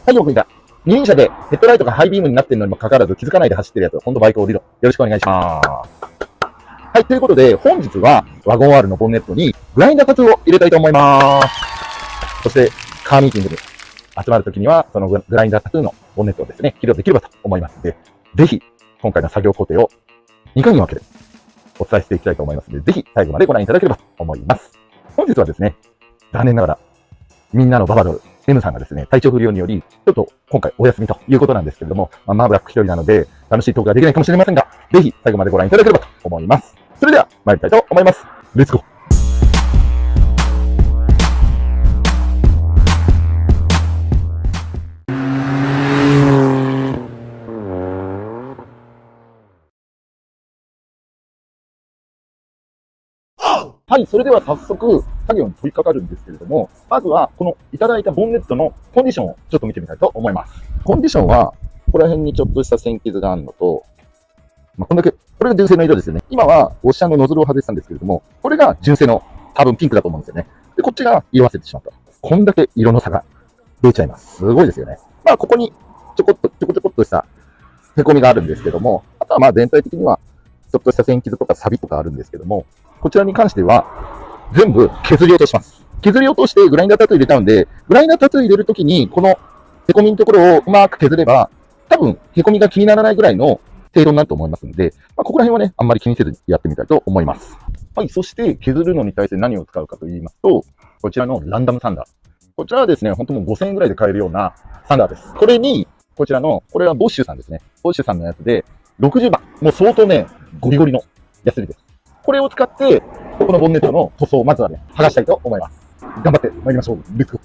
はい、僕いた。二輪車でヘッドライトがハイビームになってるのにもかかわらず気づかないで走ってるやつ、ほんとバイク降りろ。よろしくお願いします。はい、ということで、本日はワゴン R のボンネットにグラインダータトゥーを入れたいと思います。そして、カーミーティングに集まるときには、そのグラインダータトゥーのボンネットをですね、披露できればと思いますので、ぜひ、今回の作業工程を2回に分けてお伝えしていきたいと思いますので、ぜひ最後までご覧いただければと思います。本日はですね、残念ながら、みんなのババドル、M さんがですね、体調不良により、ちょっと今回お休みということなんですけれども、マーブラック一人なので、楽しいトークができないかもしれませんが、ぜひ最後までご覧いただければと思います。それでは、参りたいと思います。レッツゴー。はい、それでは早速、作業に取り掛かるんですけれども、まずは、このいただいたボンネットのコンディションをちょっと見てみたいと思います。コンディションは、ここら辺にちょっとした線傷があるのと、こんだけ、これが純正の色ですよね。今は、ウォッシャーのノズルを外したんですけれども、これが純正の多分ピンクだと思うんですよね。で、こっちが色あせてしまった。こんだけ色の差が出ちゃいます。すごいですよね。ここにちょこちょこっとした凹みがあるんですけども、あとは全体的には、ちょっとした線傷とか錆とかあるんですけども、こちらに関しては、全部削り落とします。削り落としてグラインダータトゥー入れちゃうんで、グラインダータトゥー入れるときに、この凹みのところをうまく削れば、多分、凹みが気にならないぐらいの程度になると思いますので、ここら辺はね、あんまり気にせずにやってみたいと思います。はい、そして削るのに対して何を使うかと言いますと、こちらのランダムサンダー。こちらはですね、本当もう5000円ぐらいで買えるようなサンダーです。これに、こちらの、これはボッシュさんですね。ボッシュさんのやつで、60番。もう相当ね、ゴリゴリのヤスリです。これを使って、ここのボンネットの塗装をまずはね、剥がしたいと思います。頑張って参りましょう。レッツゴー。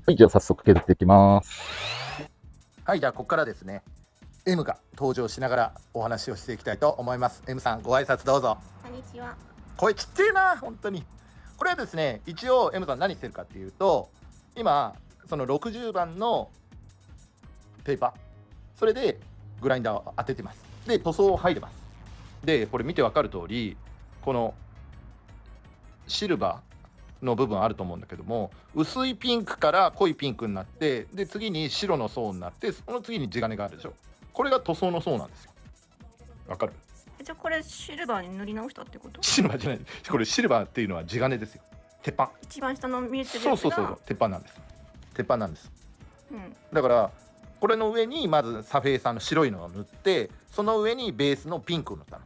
はい、じゃあ早速削っていきます。はい、じゃあここからですね、M が登場しながらお話をしていきたいと思います。M さん、ご挨拶どうぞ。こんにちは。声ちっちゃいな、本当に。これはですね、一応 M さん何してるかっていうと、今、その60番のペーパー、それでグラインダーを当ててます。で、塗装を剥いでます。で、これ見てわかる通り、このシルバーの部分あると思うんだけども、薄いピンクから濃いピンクになって、で次に白の層になって、その次に地金があるでしょ。これが塗装の層なんですよ。わかる？じゃあこれシルバーに塗り直したってこと？シルバーじゃない、これシルバーっていうのは地金ですよ。鉄板。一番下の見えてるやつが。そう、鉄板なんです。鉄板なんです。うん。だからこれの上にまずサフェイサーの白いのを塗って、その上にベースのピンクを塗ったの。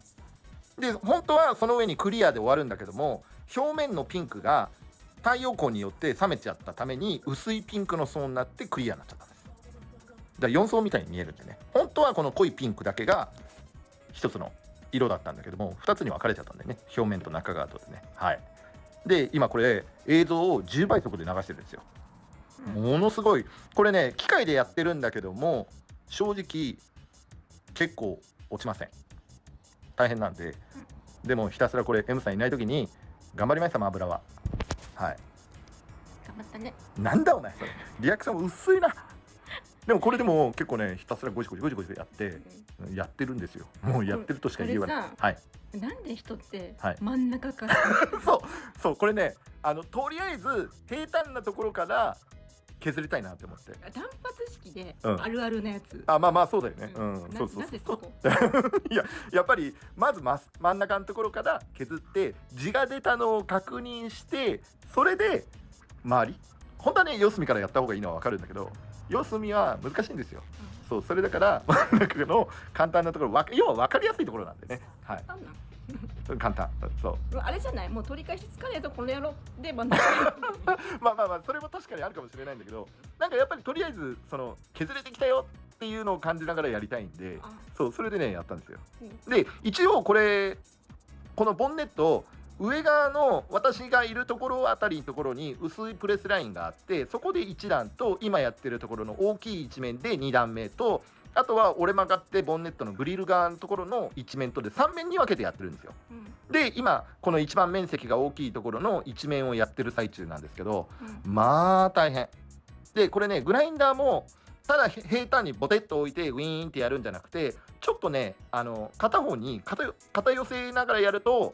で、本当はその上にクリアで終わるんだけども、表面のピンクが太陽光によって冷めちゃったために薄いピンクの層になってクリアになっちゃったんです。だから4層みたいに見えるんでね、本当はこの濃いピンクだけが一つの色だったんだけども、2つに分かれちゃったんでね、表面と中側とでね。はい。で、今これ映像を10倍速で流してるんですよ。ものすごい、これね、機械でやってるんだけども、正直結構落ちません。大変なんで、でもひたすらこれ M さんいない時に頑張りました、油は。はい。頑張ったね。なんだお前それ、リアクション薄いな。でもこれでも結構ね、ひたすらゴシゴシやってやってるんですよ。もうやってるとしか言いようがない。はい。なんで人ってはい真ん中から、そうこれね、とりあえず平坦なところから削りたいなって思って。単発式でうんあるあるなやつ。そうだよね。そうなぜそこ？いや、やっぱりまず真ん中のところから削って地が出たのを確認して、それで周り、本当はね四隅からやった方がいいのは分かるんだけど、四隅は難しいんですよ。そう、それだから真ん中の簡単なところ、要は分かりやすいところなんでね。はい。なんなん簡単。そう。あれじゃない、もう取り返しつかねえとこの野郎で真ん中。それも確かにあるかもしれないんだけど、なんかやっぱりとりあえずその削れてきたよっていうのを感じながらやりたいんで、そう、それでねやったんですよ。で、一応このボンネット上側の私がいるところあたりのところに薄いプレスラインがあって、そこで1段と、今やってるところの大きい一面で2段目と、あとは折れ曲がってボンネットのグリル側のところの一面とで3面に分けてやってるんですよ。で、今この一番面積が大きいところの一面をやってる最中なんですけど、まあ大変で、これね、グラインダーもただ平坦にボテッと置いてウィーンってやるんじゃなくて、ちょっとね、片方に片寄せながらやると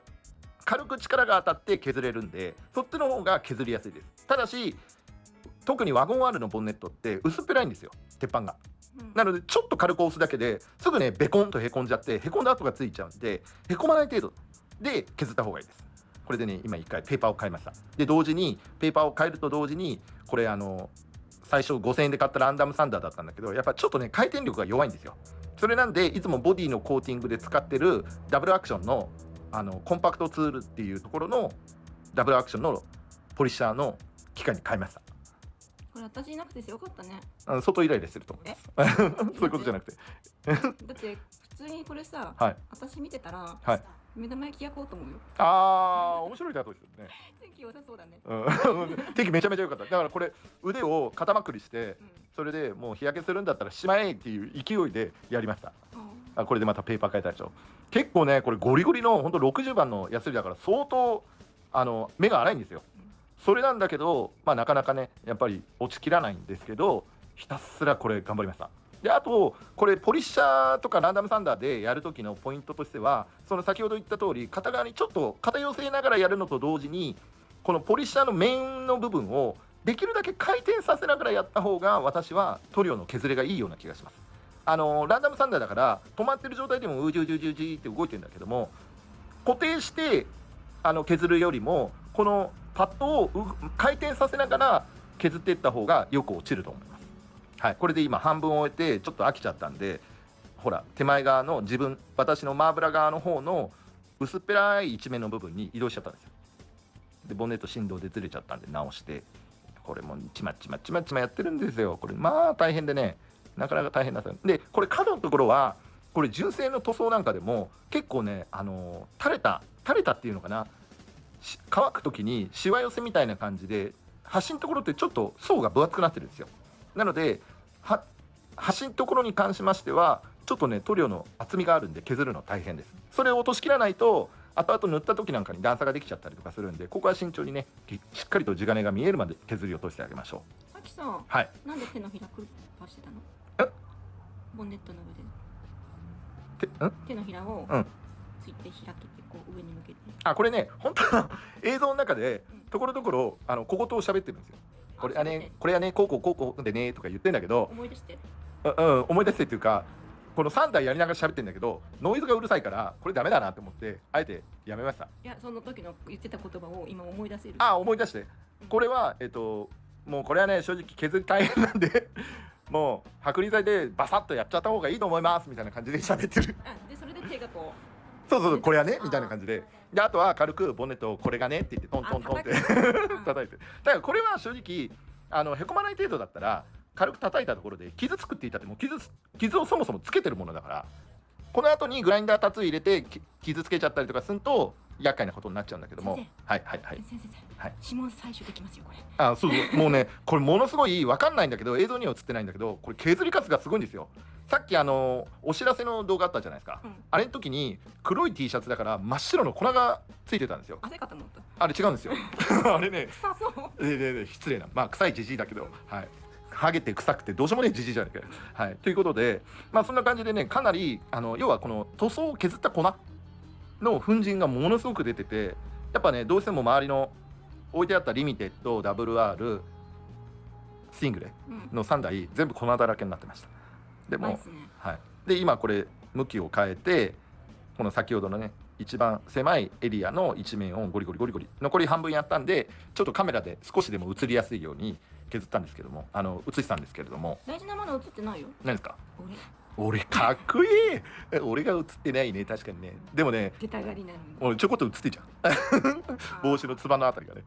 軽く力が当たって削れるんで、そっちの方が削りやすいです。ただし特にワゴン R のボンネットって薄っぺらいんですよ、鉄板が。うんなのでちょっと軽く押すだけですぐねベコンとへこんじゃって、へこんだ跡がついちゃうんで、へこまない程度で削った方がいいです。これでね今1回ペーパーを買いました。で同時にペーパーを変えると同時にこれ最初5000円で買ったランダムサンダーだったんだけど、やっぱちょっとね回転力が弱いんですよ。それなんでいつもボディのコーティングで使ってるダブルアクションのコンパクトツールっていうところのダブルアクションのポリッシャーの機械に買いました。これ私いなくてよかったね。相当イライラしてると思いますそういうことじゃなくてだって普通にこれさ、はい私見てたら、はい目玉焼き焼こうと思うよ。面白いタトですよね。天気良さそうだね。天気めちゃめちゃ良かった。だからこれ腕を肩まくりしてうんそれでもう日焼けするんだったらしまえっていう勢いでやりました。あこれでまたペーパー変えたでしょ。結構ねこれゴリゴリのほんと60番のヤスリだから相当目が粗いんですよ。それなんだけど、まあ、なかなかねやっぱり落ちきらないんですけど、ひたすらこれ頑張りました。であとこれポリッシャーとかランダムサンダーでやる時のポイントとしては、その先ほど言った通り片側にちょっと片寄せながらやるのと同時に、このポリッシャーの面の部分をできるだけ回転させながらやった方が私は塗料の削れがいいような気がします。ランダムサンダーだから止まってる状態でもうじうじうじうじって動いてるんだけども、固定して削るよりもこのパッドを回転させながら削っていった方がよく落ちると思います。はい、これで今半分終えてちょっと飽きちゃったんで、ほら手前側の私のマーブラ側の方の薄っぺらい一面の部分に移動しちゃったんですよ。でボンネット振動でずれちゃったんで直して、これもちまちまちまちまやってるんですよ。これまあ大変でね、なかなか大変なんですよ。でこれ角のところはこれ純正の塗装なんかでも結構ね垂れたっていうのかな、乾く時にしわ寄せみたいな感じで端のところってちょっと層が分厚くなってるんですよ。なので端のところに関しましてはちょっとね塗料の厚みがあるんで削るの大変です。それを落としきらないと後々塗った時なんかに段差ができちゃったりとかするんで、ここは慎重にねしっかりと地金が見えるまで削り落としてあげましょう。さきさん、はい。なんで手のひらくるっぱしてたの？ボンネットの上で手のひらをうんついて開けてこう上に向けて。これね本当は映像の中でところどころ小言を喋ってるんですよ。これはねこうでねとか言ってんだけど、思い出して。思い出してっていうか、この3台やりながら喋ってんだけどノイズがうるさいからこれダメだなと思ってあえてやめました。いや、その時の言ってた言葉を今思い出せる。思い出して、これはもうこれはね正直削り大変なんでもう剥離剤でバサッとやっちゃった方がいいと思いますみたいな感じで喋ってるでそれで手がこそうこれはねみたいな感じで、あとは軽くボンネットをこれがねって言ってトントントンって叩いて、だからこれは正直へこまない程度だったら軽く叩いたところで傷つくって言ったってもう傷をそもそもつけてるものだから、この後にグラインダータトゥー入れて傷つけちゃったりとかすると厄介なことになっちゃうんだけども、先はい先生、はい指紋採取できますよこれ。そうもうねこれものすごい分かんないんだけど、映像には映ってないんだけど、これ削りカスがすごいんですよ。さっきお知らせの動画あったじゃないですか、あれの時に黒い T シャツだから真っ白の粉がついてたんですよ。汗かと思った。あれ違うんですよあれね臭そう。失礼な、まあ臭いじじいだけど、はい、ハゲて臭くてどうしようもねえじじいじゃないかよ、はい、ということでまあそんな感じでね、かなり要はこの塗装を削った粉の粉塵がものすごく出てて、やっぱねどうしても周りの置いてあったリミテッド WR シングレの3台全部粉だらけになってました。でも、はい、で今これ向きを変えてこの先ほどのね一番狭いエリアの一面をゴリゴリ残り半分やったんで、ちょっとカメラで少しでも映りやすいように削ったんですけども映したんですけれども、大事なもの映ってないよ。何ですか？俺かっこいい俺が映ってないね、確かにね。でもね出たがりなのに俺ちょこっと映ってんじゃん帽子のつばのあたりがね。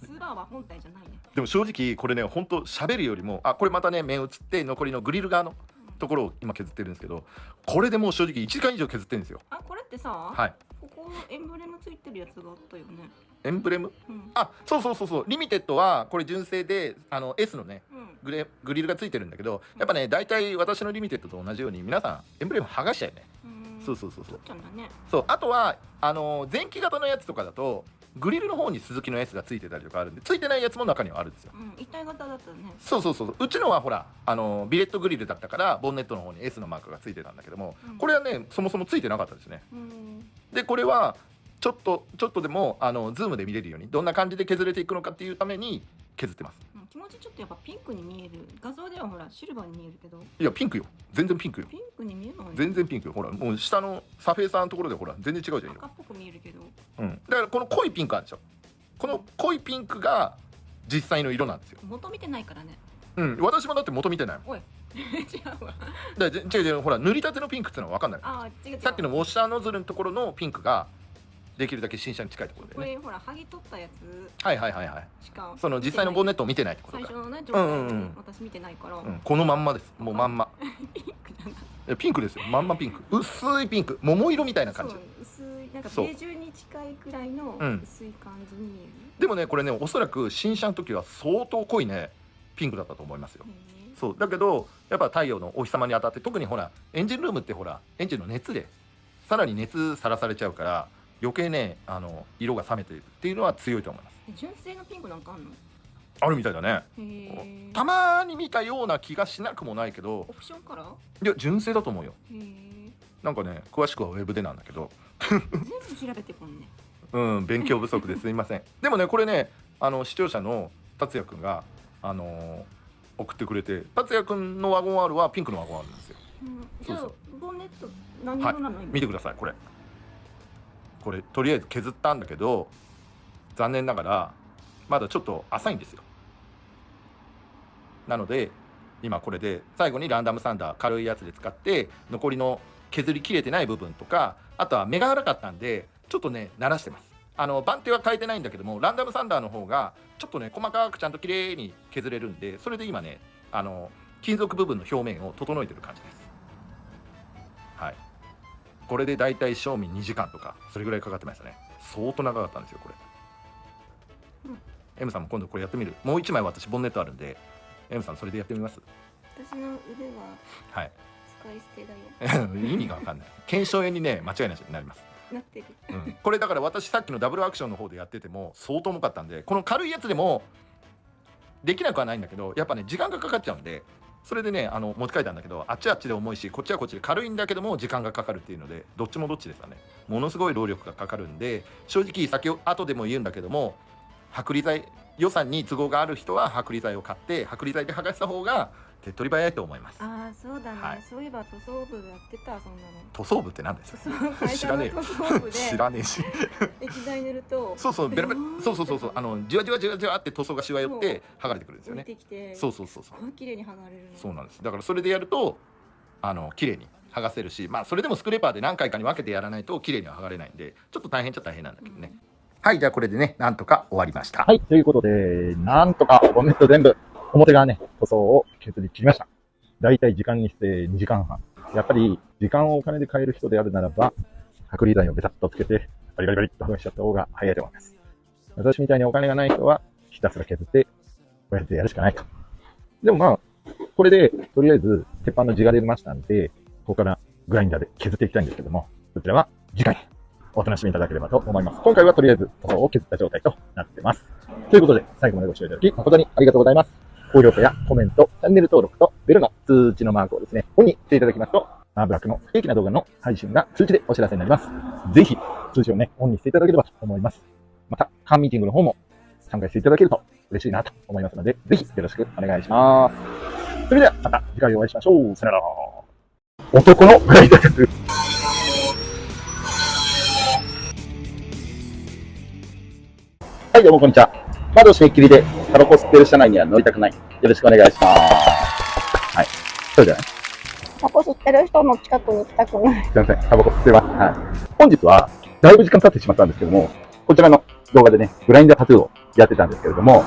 ツバは本体じゃないね。でも正直これねほんと喋るよりもこれまたね面映って残りのグリル側のところを今削ってるんですけど、これでもう正直1時間以上削ってるんですよ。これってさ、はい、ここエンブレムついてるやつがあったよね。エンブレム、そうリミテッドはこれ純正でS のね、グリルがついてるんだけど、やっぱね大体私のリミテッドと同じように皆さんエンブレム剥がしちゃうよね。そう、あとは前期型のやつとかだとグリルの方にスズキの S がついてたりとかあるんで、ついてないやつも中にはあるんですよ。一体型だったね。そううちのはほらビレットグリルだったからボンネットの方に S のマークがついてたんだけども、これはねそもそもついてなかったですね。でこれはちょっとでもズームで見れるようにどんな感じで削れていくのかっていうために削ってます。気持ちちょっとやっぱピンクに見える。画像ではほらシルバーに見えるけど、いやピンクよ、全然ピンクよ、ピンクに見えるのね。全然ピンクよ。ほらもう下のサフェーサーのところでほら全然違うじゃん色。赤っぽく見えるけど、だからこの濃いピンクあるでしょ。この濃いピンクが実際の色なんですよ。元見てないからね。私もだって元見てないもん。おい違うわ。違うほら塗りたてのピンクっていうのは分かんない。あ違う。さっきのウォッシャーノズルのところのピンクができるだけ新車に近いところでね。これほら剥ぎ取ったやつはいしかその実際のボンネットを見てないってことか。最初のね状態で私見てないから、このまんまです。もうまんまピンクじゃない。ピンクですよ。まんまピンク、薄いピンク、桃色みたいな感じ。そう薄いなんかベージュに近いくらいの薄い感じに見える。でもねこれねおそらく新車の時は相当濃いねピンクだったと思いますよ。そうだけどやっぱ太陽のお日様に当たって特にほらエンジンルームってほらエンジンの熱でさらに熱さらされちゃうから余計ね色が冷めているっていうのは強いと思います。純正のピンクなんかあんの？あるみたいだね。へたまに見たような気がしなくもないけど、オプションカラー？いや純正だと思うよ。へなんかね詳しくはウェブでなんだけど全部調べてこんね。勉強不足ですいません。でもねこれね視聴者の達也くんが送ってくれて、達也くんのワゴン R はピンクのワゴン R なんですよ。じゃあボンネット何色なの？見てくださいこれとりあえず削ったんだけど残念ながらまだちょっと浅いんですよ。なので今これで最後にランダムサンダー軽いやつで使って残りの削りきれてない部分とか、あとは目が粗かったんでちょっとね慣らしてます。番手は変えてないんだけどもランダムサンダーの方がちょっとね細かくちゃんと綺麗に削れるんで、それで今ね金属部分の表面を整えてる感じです。はい、これでだいたい賞味2時間とかそれぐらいかかってましたね。相当長かったんですよこれ。M さんも今度これやってみる。もう1枚私ボンネットあるんで M さんそれでやってみます？私の腕ははい使い捨てだよ。意味が分かんない。腱鞘炎にね間違いなしになります。なってる。これだから私さっきのダブルアクションの方でやってても相当重かったんで、この軽いやつでもできなくはないんだけどやっぱね時間がかかっちゃうんで、それでね持ち帰ったんだけどあっちはあっちで重いしこっちはこっちで軽いんだけども時間がかかるっていうのでどっちもどっちですかね。ものすごい労力がかかるんで、正直後でも言うんだけども剥離剤予算に都合がある人は剥離剤を買って剥離剤で剥がした方が手っ取り早いと思います。ああそうだね、はい、そういえば塗装部やってたそんなの。塗装部って何ですか？会社の塗装部で知らねえし液剤塗るとそうベラベラそうじわじわって塗装がしわ寄って剥がれてくるんですよね。そう綺麗に剥がれるの。そうなんです。だからそれでやると綺麗に剥がせるし、まあそれでもスクレーパーで何回かに分けてやらないと綺麗には剥がれないんでちょっと大変っちゃ大変なんだけどね。はい、じゃあこれでねなんとか終わりました。はい、ということでなんとかボンネット全部表側ね塗装を削り切りました。だいたい時間にして2時間半。やっぱり時間をお金で買える人であるならば剥離剤をベタッとつけてバリバリバリっと剥がしちゃった方が早いと思います。私みたいにお金がない人はひたすら削ってこうやってやるしかないと。でもまあこれでとりあえず鉄板の地が出ましたんで、ここからグラインダーで削っていきたいんですけども、そちらは次回お楽しみいただければと思います。今回はとりあえず塗装を削った状態となっています。ということで最後までご視聴いただき誠にありがとうございます。高評価やコメント、チャンネル登録とベルの通知のマークをですね、オンにしていただきますと、アーブラックの不定期な動画の配信が通知でお知らせになります。ぜひ通知をね、オンにしていただければと思います。また、ファンミーティングの方も参加していただけると嬉しいなと思いますので、ぜひよろしくお願いします。それではまた次回お会いしましょう。さよなら。男のグライダーです。はい、どうもこんにちは。窓閉めっきりでタバコ吸ってる車内には乗りたくない。よろしくお願いします。はい。そうじゃない？タバコ吸ってる人の近くに行きたくない。すいません、タバコ吸ってます。はい。本日は、だいぶ時間経ってしまったんですけども、こちらの動画でね、グラインダータトゥーをやってたんですけれども、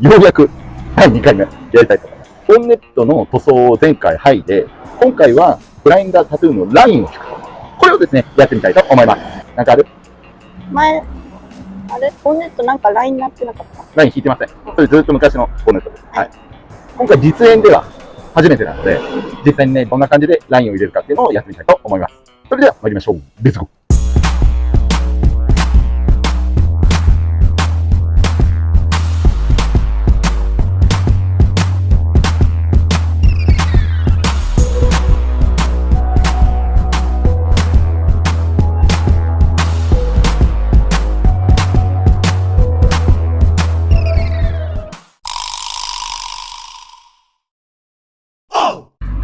ようやく第2回目やりたいと思います。ボンネットの塗装を前回剥いで、今回はグラインダータトゥーのラインを引く。これをですね、やってみたいと思います。なんかある？前、あれボンネットなんかラインになってなかった？ライン引いてません。それずっと昔のボンネットです。はい。今回実演では初めてなので、実際にね、どんな感じでラインを入れるかっていうのをやってみたいと思います。それでは参りましょう。レッツゴー。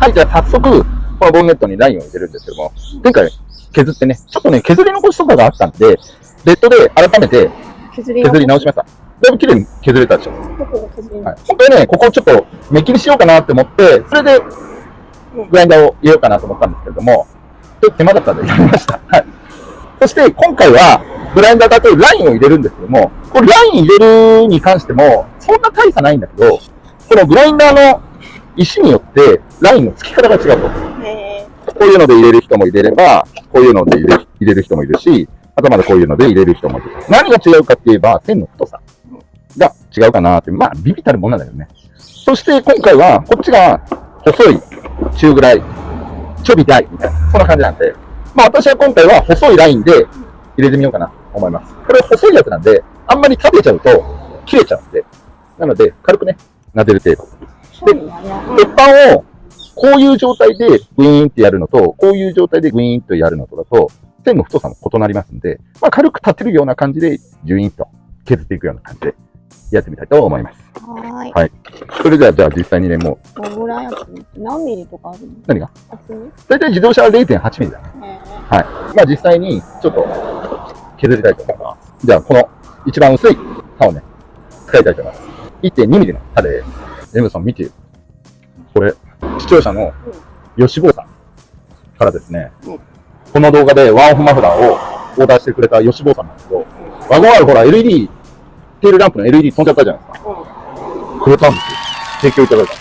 はい、じゃあ早速、このボンネットにラインを入れるんですけども、前回削ってね、ちょっとね、削り残しとかがあったんで、レッドで改めて削り削り直しました。だいぶ綺麗に削れたでしょ。どこが削りはい。本当にね、ここちょっと目切りしようかなって思って、それでグラインダーを入れようかなと思ったんですけれども、ちょっと手間だったんでやめました。はい。そして今回はグラインダーだとラインを入れるんですけども、これライン入れるに関してもそんな大差ないんだけど、このグラインダーの石によってラインの付き方が違うと。こういうので入れる人も入れれば、こういうので入れる人もいるし、あとまだこういうので入れる人もいる。何が違うかって言えば、線の太さが違うかなって、まあ、ビビたるものなんだよね。そして今回は、こっちが細い、中ぐらい、ちょび大みたいな、そんな感じなんで、まあ私は今回は細いラインで入れてみようかなと思います。これ細いやつなんで、あんまり食べちゃうと切れちゃうんで、なので、軽くね、撫でる程度。鉄板をこういう状態でグイーンってやるのと、こういう状態でグイーンとやるのとだと、線の太さも異なりますんで、まあ軽く立てるような感じで、ジュイーンと削っていくような感じでやってみたいと思います。はい。はい。それでは、じゃあ実際にね、もう。どのぐらいやつ何ミリとかあるの？何が？厚み？だいたい自動車は 0.8 ミリだね。はい。まあ実際に、ちょっと削りたいと思います。じゃあ、この一番薄い刃をね、使いたいと思います。1.2 ミリの刃で、エムさん見てよ。これ、視聴者の吉坊さんからですね、この動画でワンオフマフラーをオーダーしてくれた吉坊さんなんですけど、ワゴン R ほら LED、テールランプの LED 飛んじゃったじゃないですか。くれたんですよ。提供いただいた。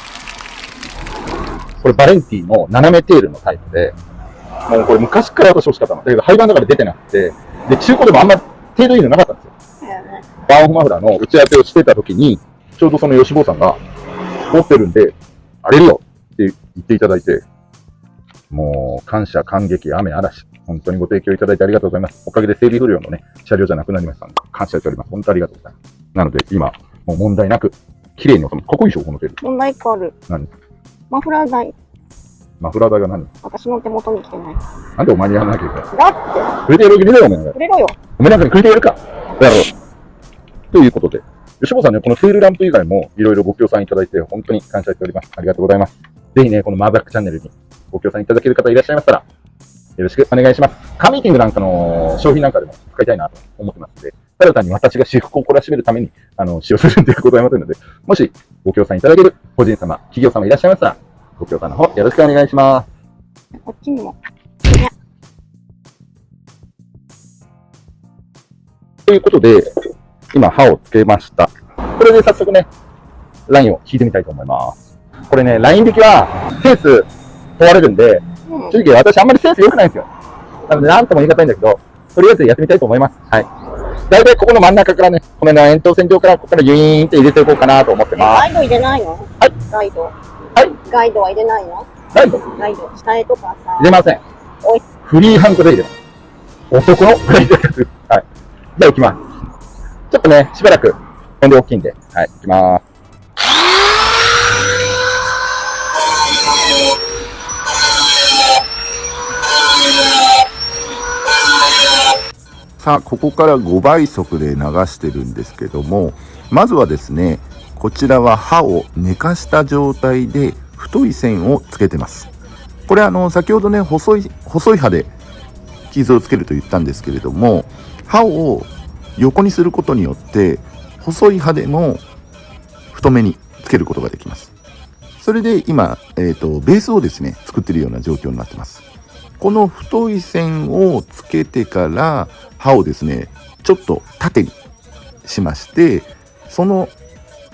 これバレンティの斜めテールのタイプで、もうこれ昔から私欲しかったの。だけど廃盤だから出てなくて、で、中古でもあんまテールいいのなかったんですよ。ワンオフマフラーの打ち合わせをしてた時に、ちょうどその吉坊さんが持ってるんで、あげるよって言っていただいて、もう感謝、感激、雨、嵐。本当にご提供いただいてありがとうございます。おかげで整備不良のね、車両じゃなくなりましたので、感謝しております。本当ありがとうございます。なので、今、もう問題なく、綺麗に収まる。かっこいいでしょ、このテール。問題1個ある。何？マフラー代。マフラー代が何？私の手元に来てない。なんでお前にやらなきゃいけない？だって。くれてやるわけねえだろ、お前。くれろよ。お前なんかにくれてやるか。だろう。ということで、吉本さんね、このテールランプ以外もいろいろご協賛いただいて、本当に感謝しております。ありがとうございます。ぜひね、このマーバックチャンネルにご協賛いただける方いらっしゃいましたら、よろしくお願いします。カーミーティングなんかの商品なんかでも使いたいなと思ってますので、ただ単に私が私服を懲らしめるために、使用するんではございませんので、もしご協賛いただける個人様、企業様いらっしゃいましたら、ご協賛の方よろしくお願いします。こっちにも。ということで、今、刃をつけました。これで早速ね、ラインを引いてみたいと思います。これね、ライン引きはセンス問われるんで、正直私あんまりセンス良くないんですよ。なので、なんとも言い難いんだけど、とりあえずやってみたいと思います。はい。だいたいここの真ん中からね、この円筒線上からここからユイーンって入れていこうかなと思ってます。ガイド入れないの？はい。ガイド。はい。ガイドは入れないの？ライトガイド。下絵とかさ。入れません。おい。フリーハンドで入れます。男のフライトです。はい。じゃあ行きます。ちょっとね、しばらく音量大きいんで、はい、行きます。さあ、ここから5倍速で流してるんですけども、まずはですね、こちらは刃を寝かした状態で太い線をつけてます。これ先ほどね、細い刃で傷をつけると言ったんですけれども、刃を横にすることによって細い刃でも太めにつけることができます。それで今、ベースをですね作っているような状況になってます。この太い線をつけてから刃をですねちょっと縦にしまして、その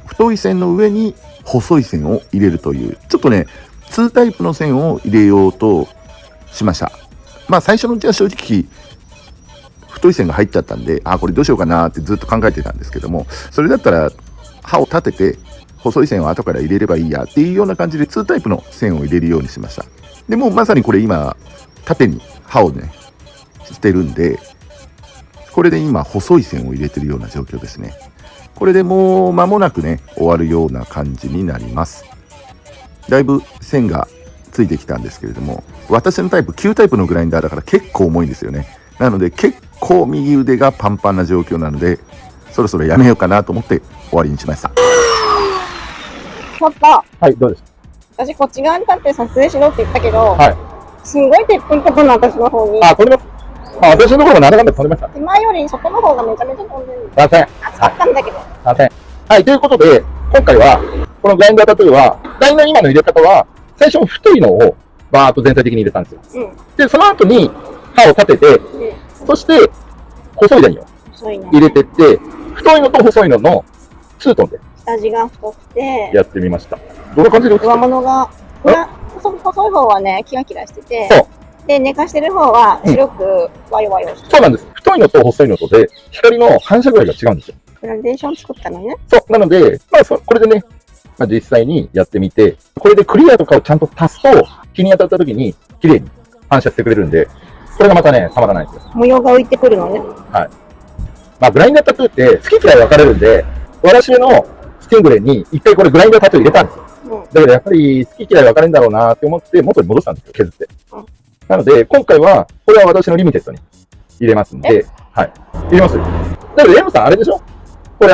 太い線の上に細い線を入れるという、ちょっとね2タイプの線を入れようとしました。まあ最初のうちは正直太い線が入っちゃったんで、これどうしようかなってずっと考えてたんですけども、それだったら刃を立てて細い線を後から入れればいいやっていうような感じで2タイプの線を入れるようにしました。でもうまさにこれ今縦に刃をねしてるんで、これで今細い線を入れてるような状況ですね。これでもう間もなくね終わるような感じになります。だいぶ線がついてきたんですけれども、私のタイプ9タイプのグラインダーだから結構重いんですよね。なので結構右腕がパンパンな状況なので、そろそろやめようかなと思って終わりにしました。パパ、はい、どうですか？私こっち側に立って撮影しろって言ったけど、はいすんごい鉄粉飛ぶの、私の方に。あ、飛んでます。まあ、私のところもなんだかんだ飛んでました。手前より外の方がめちゃめちゃ飛んでる。すいません。暑かったんだけど。すいません。はい、ということで、今回は、このグラインダータトゥーは、ラインの今の入れ方は、最初太いのをバーっと全体的に入れたんですよ。うん。で、その後に刃を立てて、そして、細いラインを細いね。入れてって、太いのと細いのの2トンで下地が太くて、やってみました。どんな感じで映って上る？物が、細い方はね、キラキラしてて、そう。で、寝かしてる方は白くワイワイをしてそうなんです。太いのと細いのとで、光の反射具合が違うんですよ。グラデーション作ったのね。そう。なので、まあ、これでね、まあ、実際にやってみて、これでクリアとかをちゃんと足すと、日に当たった時に綺麗に反射してくれるんで、これがまたね、たまらないんですよ。模様が浮いてくるのね。まあ、グラインダータトゥーって好き嫌い分かれるんで、私のスティングレンに一回これグラインダータトゥー入れたんですよ。だからやっぱり好き嫌い分かれるんだろうなって思って元に戻したんですよ、削って。なので、今回は、これは私のリミテッドに入れますんで、はい。入れますよ。だから、エムさんあれでしょ？これ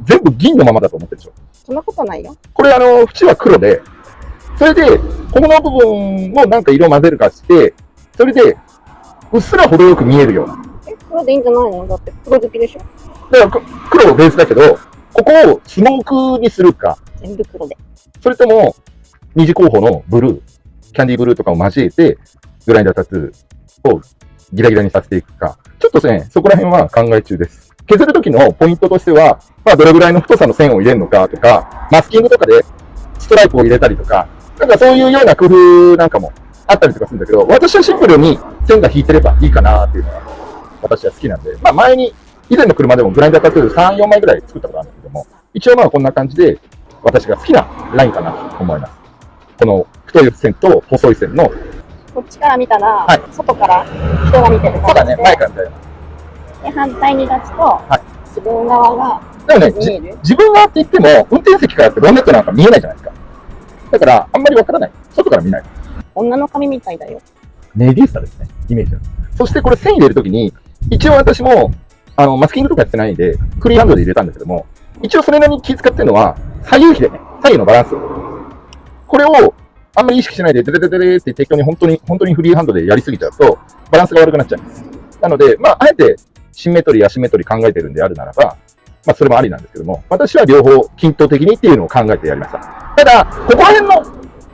全部銀のままだと思ってるでしょ？そんなことないよ。これ縁は黒で、それで、ここの部分もなんか色混ぜるかして、それで、うっすら程よく見えるような。黒でいいんじゃないの？だって黒好きでしょ。だから黒ベースだけど、ここをスモークにするか、全部黒で。それとも、二次候補のブルー、キャンディーブルーとかを交えて、グラインダータトゥーをギラギラにさせていくか、ちょっとね、そこら辺は考え中です。削るときのポイントとしては、まあ、どれぐらいの太さの線を入れるのかとか、マスキングとかでストライプを入れたりとか、なんかそういうような工夫なんかもあったりとかするんだけど、私はシンプルに線が引いてればいいかなっていうのが、私は好きなんで、まあ前に、以前の車でもグラインダータトゥー3、4枚ぐらい作ったことあるんですけども、一応まあこんな感じで、私が好きなラインかなと思います。この太い線と細い線の、こっちから見たら、はい外から人が見てるそうだね、で、前からみたいな。で反対に立つと、い自分側がでもね、見える。自分側って言っても、運転席からってロンネットなんか見えないじゃないですか。だから、あんまりわからない。外から見ない。女の髪みたいだよ。メディーサですね、イメージは。そしてこれ線入れるときに、一応私も、マスキングとかやってないんで、フリーハンドで入れたんですけども、一応それなりに気遣ってるのは、左右比でね、左右のバランス。これを、あんまり意識しないで、デレデレデレって適当に本当にフリーハンドでやりすぎちゃうと、バランスが悪くなっちゃいます。なので、まあ、あえて、シンメトリー、アシンメトリー考えてるんであるならば、まあ、それもありなんですけども、私は両方均等的にっていうのを考えてやりました。ただ、ここら辺の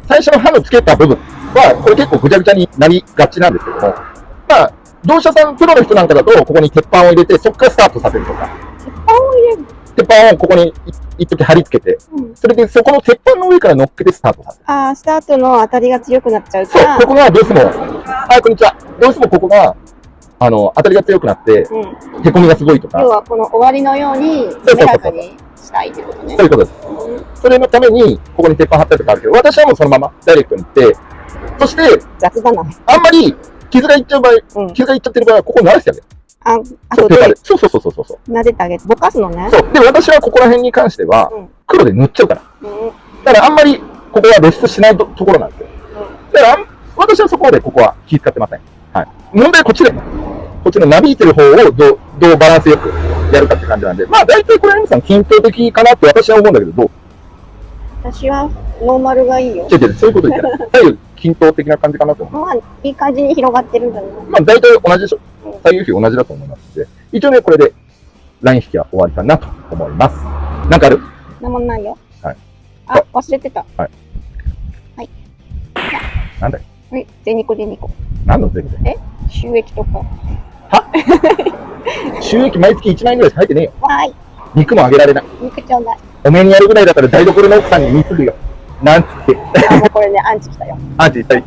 最初の刃のつけた部分は、これ結構ぐちゃぐちゃになりがちなんですけども、まあ、同社さん、プロの人なんかだと、ここに鉄板を入れて、そこからスタートさせるとか、鉄板を入れる。鉄板をここに一時貼り付けて、うん。それでそこの鉄板の上から乗っけてスタートさせる。ああ、スタートの当たりが強くなっちゃうかそう、ら。ここがどうしても、はい、こんにちは。どうしてもここが、当たりが強くなって、うん。へこみがすごいとか、要はこの終わりのように、滑らかにしたいってことねそう。いうことです。それのために、ここに鉄板貼ったりとかあるけど、私はもうそのままダイレクトに行って、そして、雑だな。あんまり傷がいっちゃう場合、うん。傷がいっちゃってる場合は、ここに慣らしてあげる。あ、あそう、とでペーパーで。そうそうそうそうそう。撫でてあげて、ぼかすのね。そう。で、私はここら辺に関してはうん、黒で塗っちゃうから。うん。だからあんまり、ここは露出しないところなんですよ。だから、私はそこまでここは気遣ってません。はい。問題はこっちで、こっちのなびいてる方をどうバランスよくやるかって感じなんで、まあ大体これは皆さん均等的かなって私は思うんだけど、どう？私はノーマルがいいよ。違う違う、そういうこと言ってない。左右均等的な感じかなと思う。まあ、いい感じに広がってるんだね。まあ大体同じでしょ。左右比同じだと思いますので、一応ね、これでライン引きは終わりかなと思います。なんかある？なんもないよ。はい。あ、忘れてた。はい。はい。なんだよ。はい。ゼニコゼニコ。何の税で？収益とか。収益毎月1万円ぐらいしか入ってねえよ。わーい。肉もあげられない。肉ちょうだい。おめえにやるぐらいだったら台所の奥さんに貢ぐよ。なんつって。あ、もうこれね、アンチ来たよ。アンチ言ったり。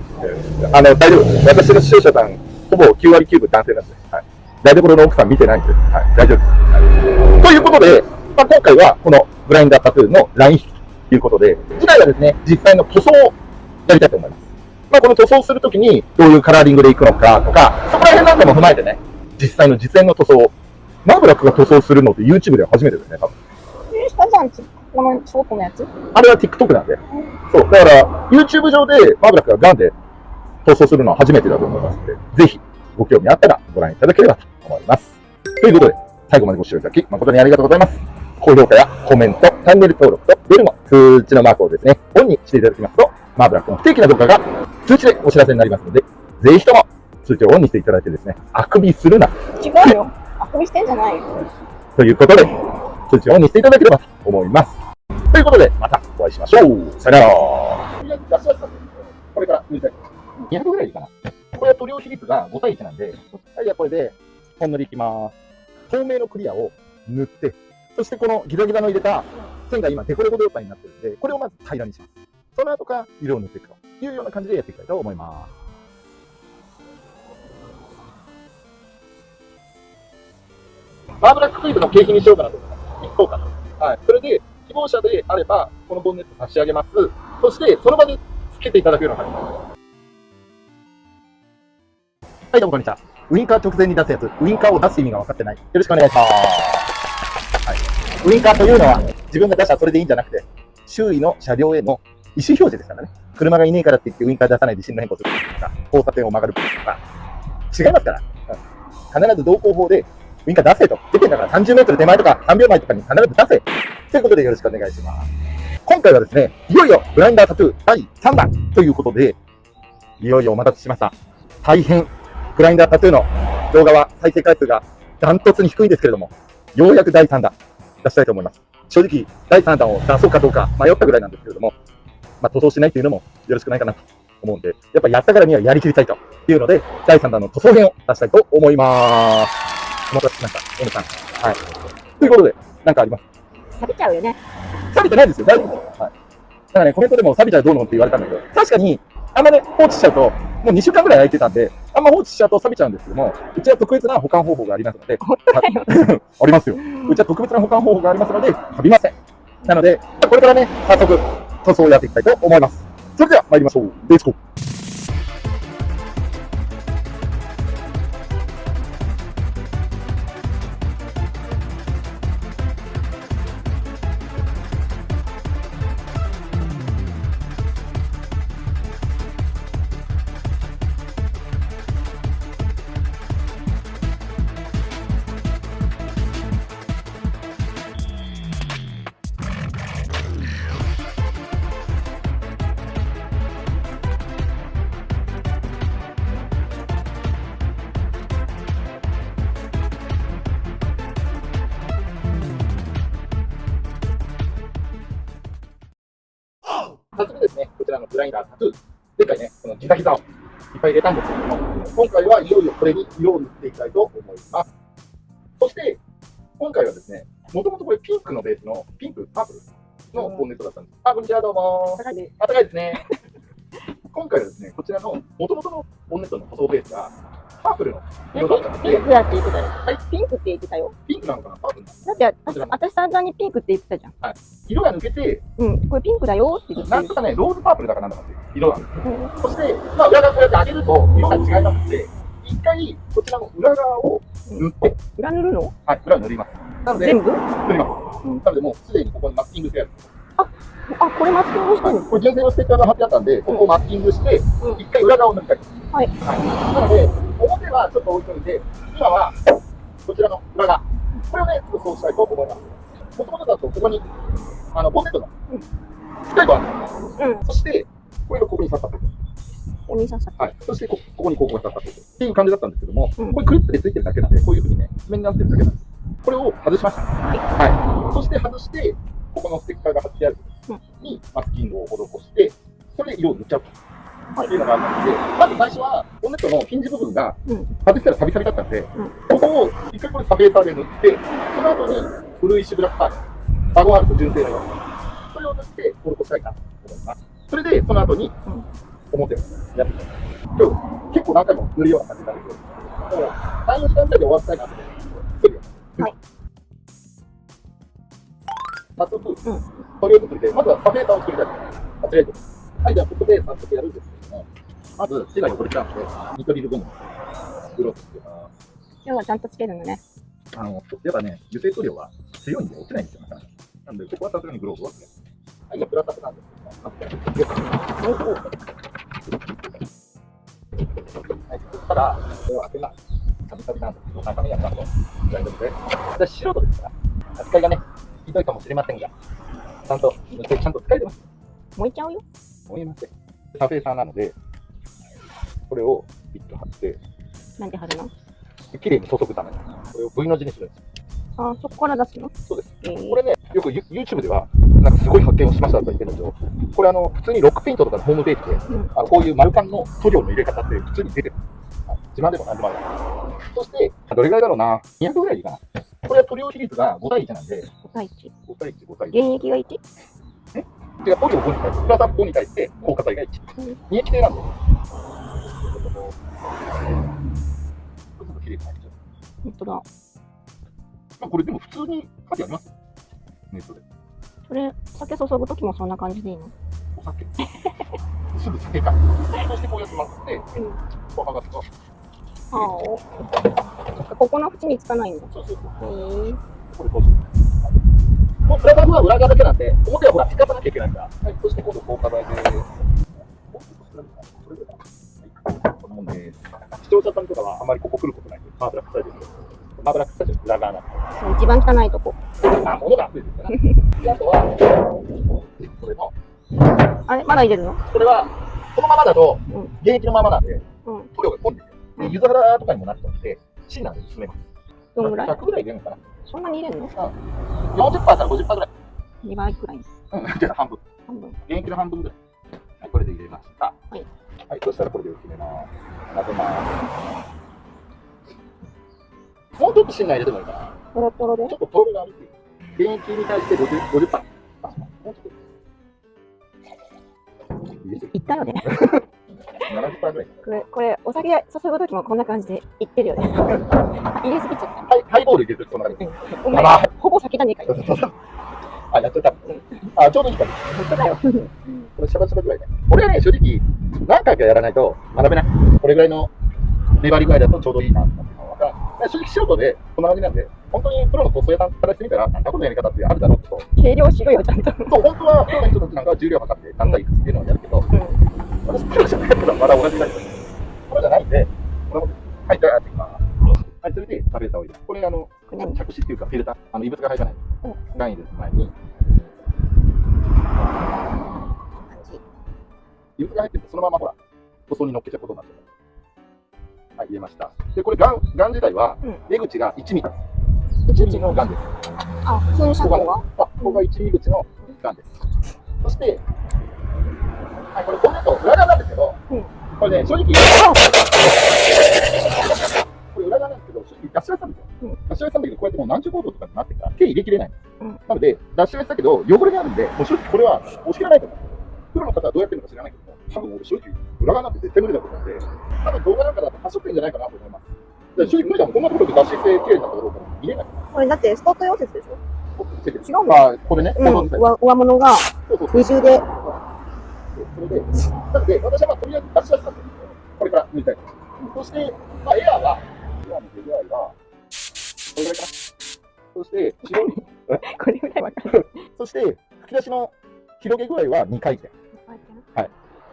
大丈夫です。私の視聴者さん、ほぼ9割9分男性なんで、はい。台所の奥さん見てないんで、はい。大丈夫です。はい。ということで、まあ、今回はこのグラインダータトゥーのライン引きということで、次回はですね、実際の塗装をやりたいと思います。まあ、この塗装するときにどういうカラーリングでいくのかとか、そこら辺なんかも踏まえてね、実際の実演の塗装を、マブラックが塗装するのって YouTube では初めてですね、多分。スタさんち、このショートのやつあれは TikTok なんで。そう。だから、YouTube 上でマブラックがガンで塗装するのは初めてだと思いますので、ぜひご興味あったらご覧いただければと思います。ということで、最後までご視聴いただき誠にありがとうございます。高評価やコメント、チャンネル登録とベルの通知のマークをですね、オンにしていただきますとマーブラックの不定期な動画が通知でお知らせになりますので、ぜひとも通知をオンにしていただいてですね、あくびするな違うよ。あくびしてんじゃないよ。ということで、通知をオンにしていただければと思います。ということで、またお会いしましょう。さよなら。これから塗りたい。200ぐらいいいかな。これは塗料比率が5対1なんで、はい、じゃあこれで、ほんのりいきます。透明のクリアを塗って、そしてこのギザギザの入れた線が今デコレコ状態になってるんで、これをまず平らにします。その後から色を塗っていくというような感じでやっていきたいと思います。バーブラッククイズの景品にしようかなと思います。1等かな。はい。それで、希望者であれば、このボンネット差し上げます。そして、その場でつけていただくような感じです。はい、どうもこんにちは。ウインカー直前に出すやつ、ウインカーを出す意味が分かってない。よろしくお願いします。はい。ウインカーというのは、自分が出したらそれでいいんじゃなくて、周囲の車両への意思表示ですからね。車がいねえからって言ってウインカー出さないで進路変更するとか、交差点を曲がるとか、違いますから。必ず道交法で、ウインカー出せと。出てんだから30メートル手前とか3秒前とかに必ず出せ。ということでよろしくお願いします。今回はですね、いよいよブラインダータトゥー第3弾ということで、いよいよお待たせしました。大変、ブラインダータトゥーの動画は再生回数がダントツに低いんですけれども、ようやく第3弾出したいと思います。正直、第3弾を出そうかどうか迷ったぐらいなんですけれども、塗装しないというのもよろしくないかなと思うんで、やっぱやったからにはやりきりたいというので、第3弾の塗装編を出したいと思います。お待たせしました。N さん。はい。ということで、なんかあります？錆びちゃうよね。錆びてないですよ。大丈夫ですよ。はい。だからね、コメントでも錆びちゃうどうのって言われたんだけど、確かに、あんまね、放置しちゃうと、もう2週間ぐらい空いてたんで、あんま放置しちゃうと錆びちゃうんですけども、うちは特別な保管方法がありますので、本当だよ。ありますよ。うちは特別な保管方法がありますので、錆びません。なので、これからね、早速、塗装をやっていきたいと思います。それでは参りましょう。レッツゴー。早速ですね、こちらのブラインダータトゥー、前回ね、このギザギザをいっぱい入れたんですけども、今回はいよいよこれに色を塗っていきたいと思います。そして、今回はですね、もともとこれピンクのベースの、ピンク、パープルのボンネットだったんです。あ、こんにちは、どうも。高いです。暖かいですね。今回はですね、こちらの、もともとのボンネットの塗装ベースが、パープルの色だったので、ピンクだって言ってたよ。ピンクって言ってたよ。ピンクなのかな、パープルなのかな。だって、私散々にピンクって言ってたじゃん。色が抜けて、うん、これピンクだよって言ってたよ。なんとかね、ローズパープルだかなんだかっていう色なんですよ。そして、裏側こうやって上げると色が違いますので、一回こちらの裏側を塗って、裏塗るの？はい、裏を塗ります。なので、全部？塗ります。なので、もうすでにここにマスキングしてある。あ、これマスキングしてるの？これ純正のステッカーが貼ってあったんで、ここをマスキングして、一回裏側を塗りたい。はい。なので、表はちょっと置いといて、今はこちらの裏側、これをね、塗装したいと思います。もともとだとここに、ボンネットの使いがある。そして、これがここに刺さってる。お兄さんさ。はい。そしてここにここが刺さってる。っていう感じだったんですけども、これクリップでついてるだけなんで、こういう風にね、面になってるだけなんです。これを外しました。はい。そして外して、ここのステッカーが貼ってあるにマスキングを施して、それで色を塗っちゃうというのがあったので、まず最初は、ボンネットのヒンジ部分が外したらサビサビだったんで、ここを一回これサベーターで塗って、その後に古いシブラックパーツ、バゴアールと純正のように、それを塗って施したいなと思います。それで、その後に表をやっていきます。今日、結構何回も塗るような感じになるんで、もう3、4時間ぐらいで終わったいなと思います。はい。早速、それを作りで、まずはサベーターを作りたいと思います。とりあえず。はい、じゃあここで早速やるんですけども、まず手が汚れちゃうので、ニトリルゴムを塗ろうとしてます。今日はちゃんとつけるのね。やっぱね、油性塗料は強いんで落ちないんですよ、なかなか。なんで、ここはさすがにグローブをつけます。はい、じゃあプラスタスなんですけども、はい、そしたら、これを開けます。サビサビなんですけど、中身はちゃんと大丈夫です。私、素人ですから、扱いがね、ひどいかもしれませんが、ちゃんと塗って、ちゃんと使えてます。燃えちゃうよ。燃えません。サフェーサーなので、これをピッと貼って、なんで貼るの？綺麗に注ぐために、これを V の字にするんですよ。あ、そこから出すの？そうです。えーこれね、よく YouTube では、なんかすごい発見をしましたとか言ってるんですけど、これ普通にロックペイントとかのホームページで、うんこういう丸カンの塗料の入れ方って普通に出てる。自慢でもなんでもある。そして、どれぐらいだろうな、200ぐらいいいかな。これは塗料比率が5対1なんで、 5対1。 5対1、5対1。原液が 1？ 違う、塗料5に対して、プラスアップ5に対して、硬化剤が1。2液体なんで。ちょっと比率ないでしょ。本当だ。これでも普通に書いてあります。ネットで。それ、酒注ぐときもそんな感じでいいの？お酒。すぐ酒か。そしてこうやってまって、こう剥がすと。ああ。ここの縁につかないんだ。そうそうそう。へえ。これこうする。もうプラバーは裏側だけなんで、表はほら、使わなきゃいけないから。はい、そして今度硬化剤で。こんなもんです。視聴者さんとかはあまりここ来ることないんで、マーブラックスタジオです。マーブラックスタジオの裏側なんで。そう、一番汚いとこ。物が溢れてるから。で、あとは、これの、あれまだ入れるの？これは、このままだと、うん。現役のままなんで、うん。塗料が濃いんですよ。で、柚子腹とかにもなってるので、シンナーで進めます。どんぐらい？ 100ぐらい入れるのかな。そんなに入れるの？ 40% から50%ぐらい。 2倍くらい。じゃあ半分。半分。現役の半分ぐらい。はい、これで入れました。はい。はい、そしたらこれで薄めます。混ぜます。もうちょっとシンナー入れてもいいかな。トロトロでちょっととろみがあるっていう。現役に対して50%。50%。もうちょっと。入れてる。いったよね。70%ぐらい。これ、お酒注ぐときもこんな感じでいってるよね。入れすぎちゃった。はい、ハイボール入れてる、そんな感じ。おやばい、前ほぼ酒じゃねえかよ。あ、やっちゃった。あ、ちょうどいい感じ。本当だよ。これシャバシャバぐらいね。これはね、正直、何回かやらないと学べない。これぐらいの粘り具合だとちょうどいいなっていうのが分かる。正直素人でこんな感じなんで、本当にプロの塗装屋さんからしてみたら、なんだこのやり方ってあるだろうと。計量しろよ、ちゃんと。そう、本当はプロの人たちなんかは重量測って何回いくつっていうのをやるけど、私プロじゃないからまだ同じだけど、プロじゃないんで、このはい、じゃあやっていきます。はい、それで食べたおいで。これ着紙っていうかフィルター、異物が入らない。ライン入れる前に、異物が入ってるとそのままほら、塗装に乗っけちゃうことになっちゃう。はい、入れました。で、これガン自体は出口が1ミリ。1ミリのガンです。あ、噴射口は？ここが1ミリ口のガンです。そして、はい、これこの後裏側なんですけど、これね、正直、これ裏側なんですけど、正直出し忘れたんですよ。出し忘れたんだけど、こうやってもう何十コードとかになってるから、手入れきれないんです。なので、出し忘れたけど、汚れがあるんで、もう正直これは押し切らないと思う。プロの方はどうやってるのか知らないけども、多分俺正直、裏側なんて絶対無理だと思うんで、多分動画なんかだと発色いいんじゃないかなと思います。正直無理だもん、こんなところで出し性綺麗なところから見れない。これだってスポット溶接でしょ？違うの？あ、これね、上物が二重で。それで、なので、私はとりあえず出しやすかったんですよ。これから塗りたい。そして、エアの出具合は、これぐらいかな。そして、白い、これぐらいわかる。そして、吹き出しの広げ具合は2回転。はい。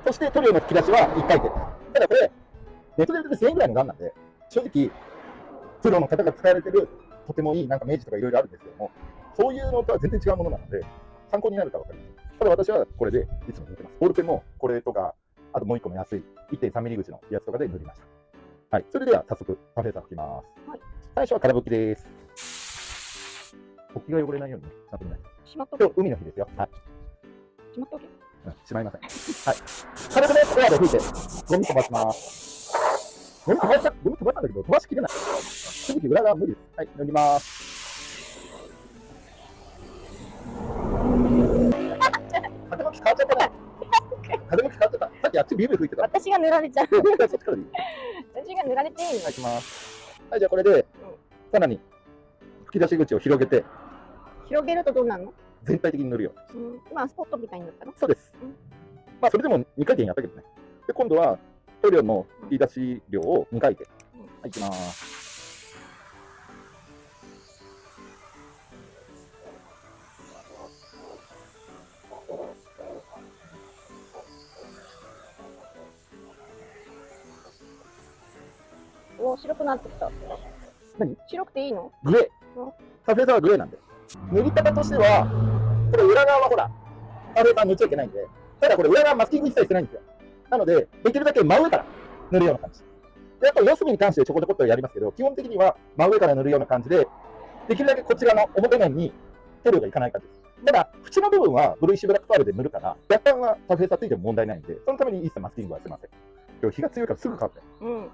そして、塗料の吹き出しは1回転。ただこれ、ネットで売ってて1000円ぐらいのガンなんで、正直、プロの方が使われてる、とてもいいなんか明治とかいろいろあるんですけども、そういうのとは全然違うものなので、参考になるか分かります。ただ私はこれでいつも塗ってます。ボールペンもこれとか、あともう1個の安い 1.3 ミリ口のやつとかで塗りました。はい。それでは早速、サフェーサー拭きます。はい。最初は空拭きです。拭きが汚れないようにね、ちゃんと見ない。しまっとけ。今日海の日ですよ。はい。しまっとけ。しまいません。はい。軽くね、エアで拭いて、ゴミ飛ばします。ゴミ飛ばしたんだけど、飛ばしきれない。正直裏側無理です。はい、塗ります。風向き変わっちゃったね。風向き変わっちゃった。さっきあっちビュービュー吹いてた。私が塗られちゃう。そっちからでいい。私が塗られていいの。お願いします。はい、じゃあこれで、さらに吹き出し口を広げて、広げるとどうなるの？全体的に塗るよ。まあスポットみたいになったの？そうです。まあそれでも2回転やったけどね。で、今度は塗料の吹き出し量を2回転。はい、いきます。お、白くなってきた。何？白くていいの？グレー。サフェーサーはグレーなんで。塗り方としては、これ裏側はほら、サフェーサー塗っちゃいけないんで、ただこれ裏側マスキング一切してないんですよ。なので、できるだけ真上から塗るような感じ。で、あと、四隅に関してちょこちょこっとやりますけど、基本的には真上から塗るような感じで、できるだけこちらの表面に塗料がいかない感じです。ただ、縁の部分はブルーイッシュブラックパールで塗るから、若干はサフェーサーついても問題ないんで、そのために一切マスキングはしません。今日日が強いからすぐ乾く。うん。はい、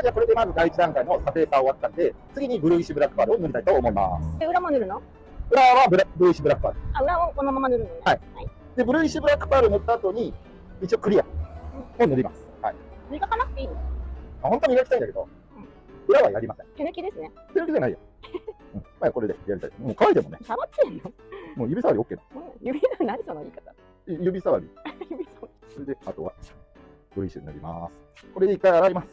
じゃあこれでまず第一段階のサフェーサー終わったんで、次にブルーイッシュブラックパールを塗りたいと思います。で、裏も塗るの？裏はブルーイッシュブラックパール。あ、裏をこのまま塗るのね。はい。で、ブルーイッシュブラックパール塗った後に、一応クリアを塗ります。はい。磨かなくていいの？本当は磨きたいんだけど、裏はやりません。手抜きですね。手抜きじゃないよ。まあこれでやりたい。もう乾いてもね、触ってんの？もう指触り OK な。指の何その言い方。指触り。指触り。それで、あとは、ブルーイッシュに塗ります。これで一回洗います。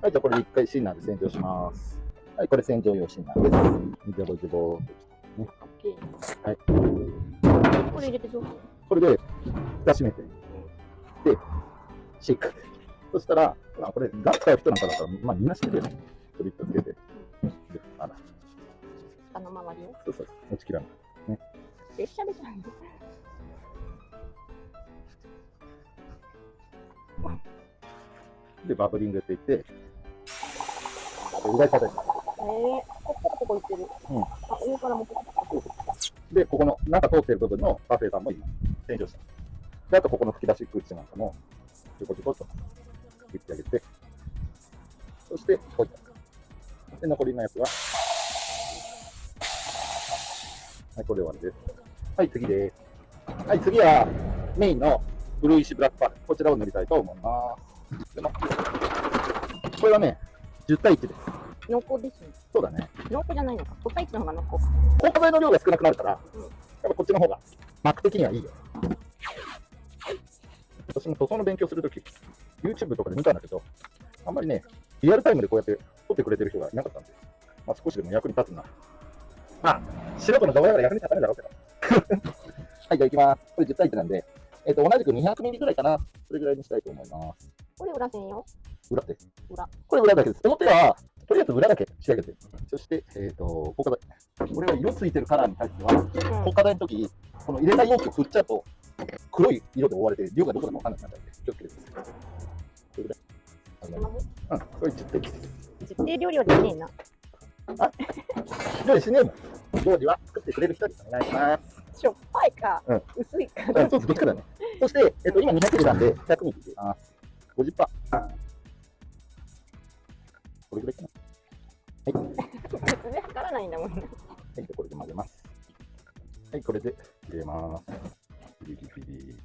はい、じゃあこれで一回シンナーで洗浄します。はい、これ洗浄用シンナーです。ジョボジョボーっとしてね。オッケー。はい。これ入れてどうするの？これで、蓋閉めて、で、シェイク。そしたら、まあ、これ、ガス使う人なんかだったら、まあ、みんな知ってるよね。クリップつけて、で、あら、下の周りを。そうそう、落ちきらない。ね。べっしゃべしゃ。で、バブリングって言って、意外と叩いてます。ここいってる。うん。あ、上からもここ。で、ここの中通ってる部分のパフェさんも今、洗浄した。で、あとここの吹き出し口なんかも、ちょこちょこっと吹き上げて、そして、こういった。で、残りのやつは、はい、これで終わりです。はい、次です。はい、次は、メインのブルーイッシュブラックパール。こちらを塗りたいと思います。でもこれはね、10対1です。濃厚ですね。そうだね。濃厚じゃないのか。5対1の方が濃厚。硬化剤の量が少なくなるから、やっぱこっちの方が、膜的にはいいよ。私も塗装の勉強するとき、YouTube とかで見たんだけど、あんまりね、リアルタイムでこうやって撮ってくれてる人がいなかったんで、まあ少しでも役に立つな。まあ、素人の動画だから役に立たないだろうけど。はい、じゃあ行きます。これ10対1なんで、同じく200ミリぐらいかな。それぐらいにしたいと思います。これ裏線よ。裏です。裏。これ裏だけです。表は、とりあえず裏だけ仕上げて。そして、硬化剤。これは色ついてるカラーに対しては、硬化剤の時、この入れた容器を振っちゃうと、黒い色で覆われて、量がどこだかわかんなくなっちゃうんで、気をつけてください。それぐらい。うん、これ10点です。実定料理はできねえな。料理しねえもん。料理は作ってくれる人にお願いします。しょっぱいか、うん薄いか。そうそう、どっちかだね。そして、今200ミリなんで、100ミリ入れます。50%。これぐらいかな。別に測らないんだもんね。はい、でこれで混ぜます。はい、これで入れます。ビリビリ。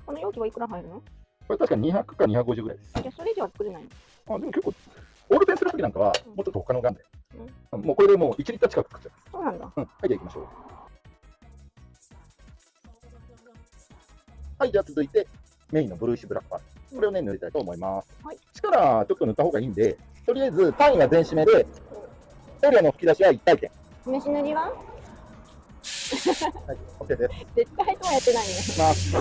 この容器はいくら入るの？これ確か200か250ぐらいです。じゃあそれ以上は作れないの？あ、でも結構、オールペンするときなんかは、もうちょっと他のガンで。もうこれでもう1リッター近く作っちゃいます。そうなんだ。うん。はい、じゃあ行きましょう。はい、じゃあ続いて、メインのブルーイッシュブラックパール。これをね、塗りたいと思います。はい。力ちょっと塗った方がいいんで、とりあえず単位は全締めで、塗料の吹き出しは1回転。飯塗りは？はい、OK です。絶対とはやってないね。いきます。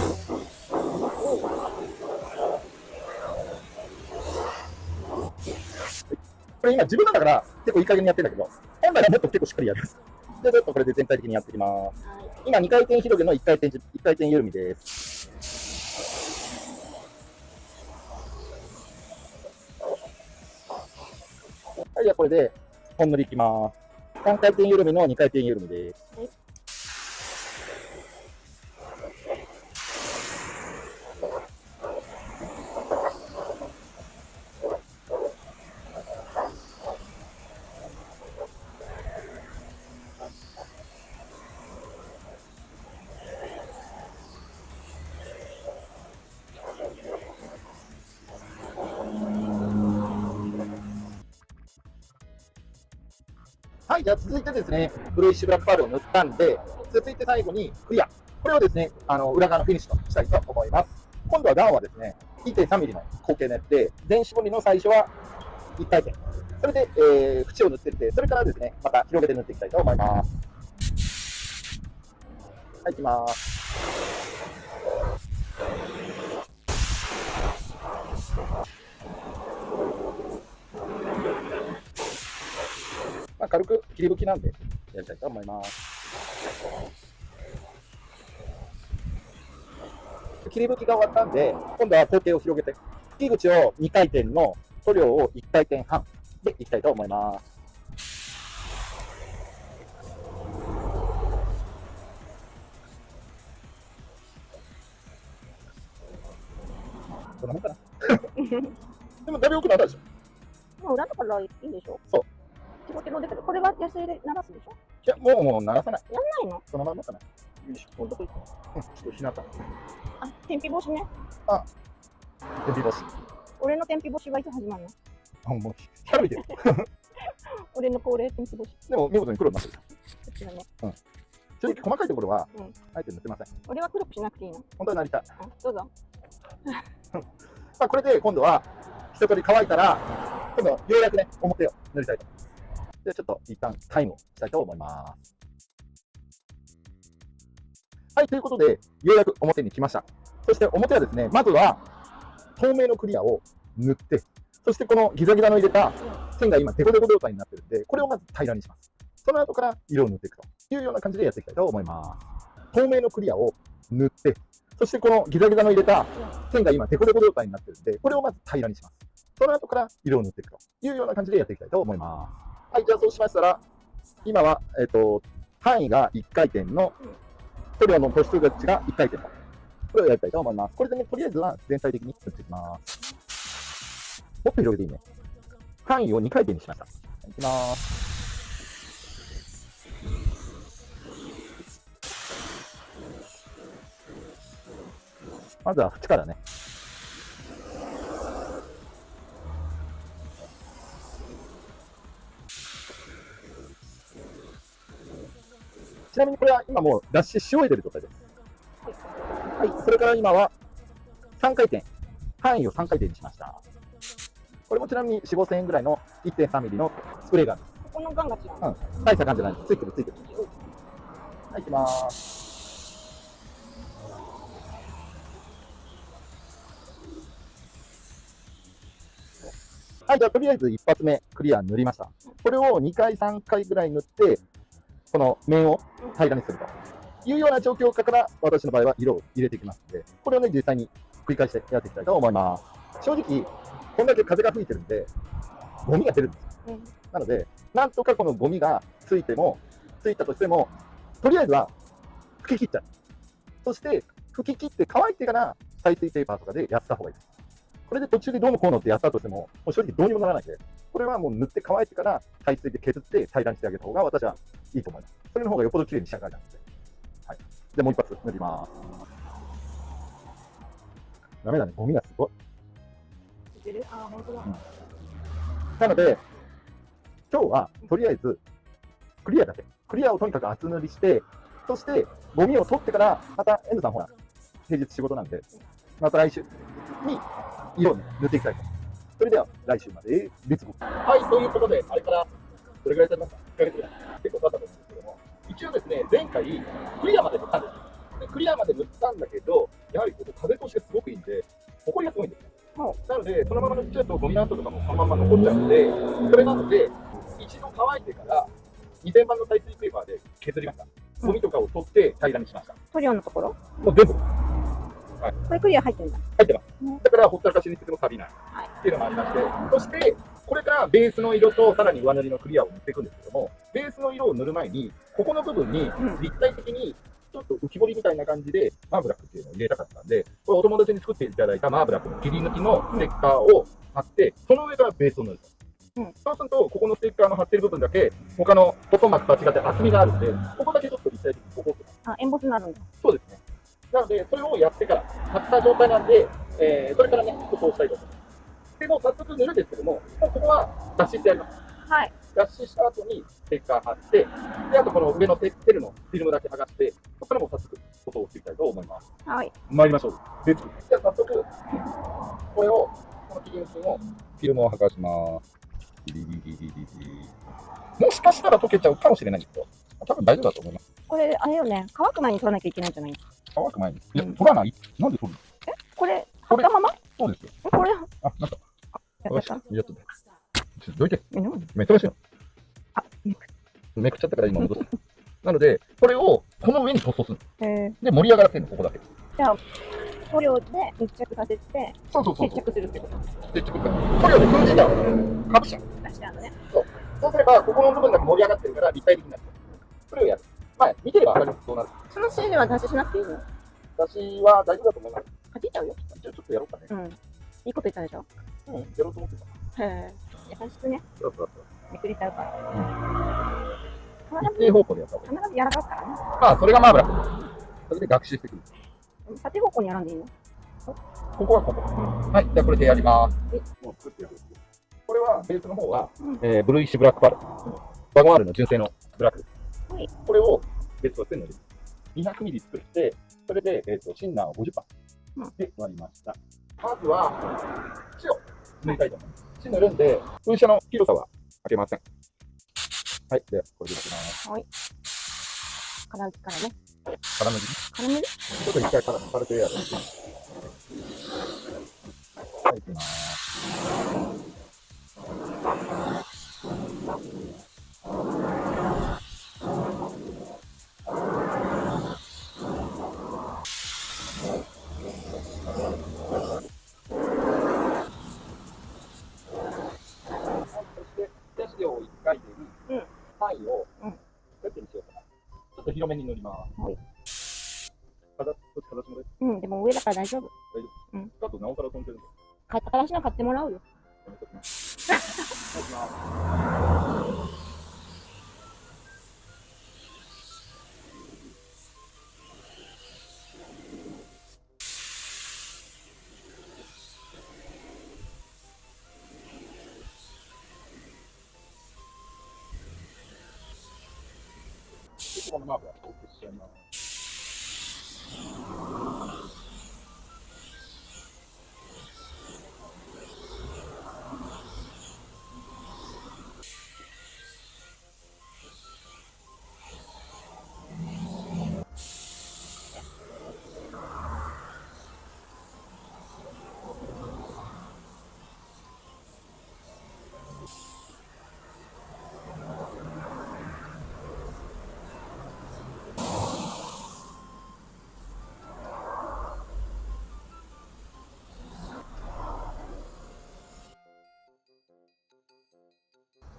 これ今自分なんだから結構いい加減にやってるんだけど、本来はもっと結構しっかりやります。で、ちょっとこれで全体的にやっていきます。今2回転広げの1回転緩みです。はい、じゃあこれで本塗りいきます。3回転緩みの2回転緩みです。はいはい、じゃあ続いてですね、ブルーイッシュブラックパールを塗ったんで、続いて最後にクリア。これをですね、裏側のフィニッシュとしたいと思います。今度はガンはですね、1.3 ミリの口径のやつで、全絞りの最初は1回転。それで、縁を塗っていって、それからですね、また広げて塗っていきたいと思います。はい、いきます。まあ、軽く切り拭きなんでやりたいと思います。切り拭きが終わったんで、今度は工程を広げて、吹き口を2回転の塗料を1回転半でいきたいと思います。こんなもんかな。でもだいぶ良くなったでしょ。もう裏だからいいでしょ。そう。テロテロ出てる。これはヤスリで鳴らすでしょ。いや、もう鳴らさない。やんないの？そのまんまかな。よいしょ。もうどこ行く？ちょっとひなた。あ、天日干しね。エビ干し。俺の天日干しはいつ始まるの？あ、もう、光るで。俺の恒例天日干し。でも見事に黒になってる。こっちだね。正直細かいところは、うんあえて塗ってません。俺は黒くしなくていいの。本当はなりたい。あ、どうぞ。まあ、これで今度は一通り乾いたら、今度はようやくね、表を塗りたいと。で、ちょっと一旦タイムをしたいと思います。はい、ということで、ようやく表に来ました。そして表はですね、まずは透明のクリアを塗って、そしてこのギザギザの入れた線が今デコデコ状態になってるんで、これをまず平らにします。その後から色を塗っていくというような感じでやっていきたいと思います。透明のクリアを塗って、そしてこのギザギザの入れた線が今デコデコ状態になってるんで、これをまず平らにします。その後から色を塗っていくというような感じでやっていきたいと思います。はい、じゃあそうしましたら、今は、範囲が1回転の、塗料の突出口が1回転の、これをやりたいと思います。これでね、とりあえずは全体的に塗っていきます。もっと広げていいね。範囲を2回転にしました。いきます。まずは縁からね。ちなみにこれは今もう脱脂し終えてる状態です。はい、それから今は3回転、範囲を3回転にしました。これもちなみに4、5000円ぐらいの 1.3 ミリのスプレーガンです。ここのガンが違う。大した感じじゃないです。ついてるついてる。はい、いきます。はい、じゃあとりあえず一発目クリア塗りました。これを2回、3回ぐらい塗って、この面を平らにするというような状況から私の場合は色を入れていきますので、これをね、実際に繰り返してやっていきたいと思います。正直、こんだけ風が吹いてるんで、ゴミが出るんですよ。なので、なんとかこのゴミがついたとしても、とりあえずは拭き切っちゃう。そして、拭き切って乾いてから耐水ペーパーとかでやった方がいいです。これで途中でどうのこうのってやったとしても、もう正直どうにもならないんで、これはもう塗って乾いてから耐水で削って平らにしてあげた方が私はいいと思います。それの方がよっぽど綺麗に仕上がりますので。はい。で、もう一発塗ります。ダメだね、ゴミがすごい。あ、本当だ。なので、今日はとりあえずクリアだけ。クリアをとにかく厚塗りして、そしてゴミを取ってから、またエンドさんほら、平日仕事なんで、また来週に色を、ね、塗っていきたいと思います。それでは来週までレッツゴー。はい、ということで、あれからどれぐらい経ちますか？1ヶ月ぐらい。結構経ったと思うんですけども、一応ですね、前回クリアまで塗ったんですよ。でクリアまで塗ったんだけど、やはりここ風通しがすごくいいんで、埃がすごいんですよ。なので、そのまま塗っちゃうとゴミの跡とかもそのまま残っちゃうので、それなので、一度乾いてから2000番の耐水ペーパーで削りました。ゴミとかを取って平らにしました。塗料のところ？もう全部これクリア入ってるんだ。入ってます。だからほったらかしにしても錆びないっていうのがありまして、そしてこれからベースの色とさらに上塗りのクリアを塗っていくんですけども、ベースの色を塗る前にここの部分に立体的にちょっと浮き彫りみたいな感じでマーブラックっていうのを入れたかったんで、これお友達に作っていただいたマーブラックの切り抜きのステッカーを貼って、その上からベースを塗ると。そうすると、ここのステッカーの貼ってる部分だけ、他の細膜とは違って厚みがあるんで、ここだけちょっと立体的にここ。あ、エンボスになるんだ。そうですね。なので、それをやってから、貼った状態なんで、それからね、ここをしたいと思います。でも、早速塗るんですけども、もうここは脱脂してやります。はい。脱脂した後にステッカー貼って、で、あとこの上のテルのフィルムだけ剥がして、そこからもう早速、塗装をしていきたいと思います。はい。参りましょう。レッツゴー。じゃあ早速、これを、この切り抜きのフィルムを剥がします。もしかしたら溶けちゃうかもしれないんですけど、多分大丈夫だと思います。これ、あれよね、乾く前に取らなきゃいけないんじゃないの？乾く前に。いや、取らない？なんで取るの？これ、貼ったまま？そうですよ。これ、あ、なんか。やった？やっとね。ちょっとどいて。なんめっちゃ美味しいの。あ、めくっちゃったから今戻す。なので、これをこの上に塗装するの。で、盛り上がらせるの、ここだけ。じゃあ、こ塗料で密着させてそうそうそう接着するってこと。接着剤塗料で封じちゃう隠しちゃう。出してあるのね。そうすればここの部分だけ盛り上がってるから立体的になる。それをやる。まあ見てれば分かります。どうなる。そのシールは脱脂しなくていいの？私は大丈夫だと思います。かじっちゃうよ。一応ちょっとやろうかね。うん。いいこと言ったでしょ。うん、やろうと思ってた。へえ。優しくね。そうそうめくれちゃうから。そう。必一定方向でやった方がいい。ず柔らかくからね。まあそれがマーブラ。それで学習してくる。縦方向にやらんでいいの？ここはここ。はい、じゃあこれでやります。もう作ってやる。これはベースの方は、ブルーイッシュブラックパール。ワゴン R の純正のブラックです。はい。これを別として塗ります。200ミリ作って、それで、シンナーを50%で割りました。まずは、塩を塗りたいと思います。塩塗るんで、噴射の広さは開けません。はい、ではこれでいきます。はい。からね。絡める。絡める？ちょっと一回軽くやる。はい、いきます。そして、を1回で範囲を、こうやってにしようかな。ちょっと広めに塗ります。はい。形もです。うん、でも上だから大丈夫。大丈夫。あと、なおさら飛んでるんで。新しいの買ってもらうよ。やめときます。はい、いきます。このマークはこう消しちゃいます。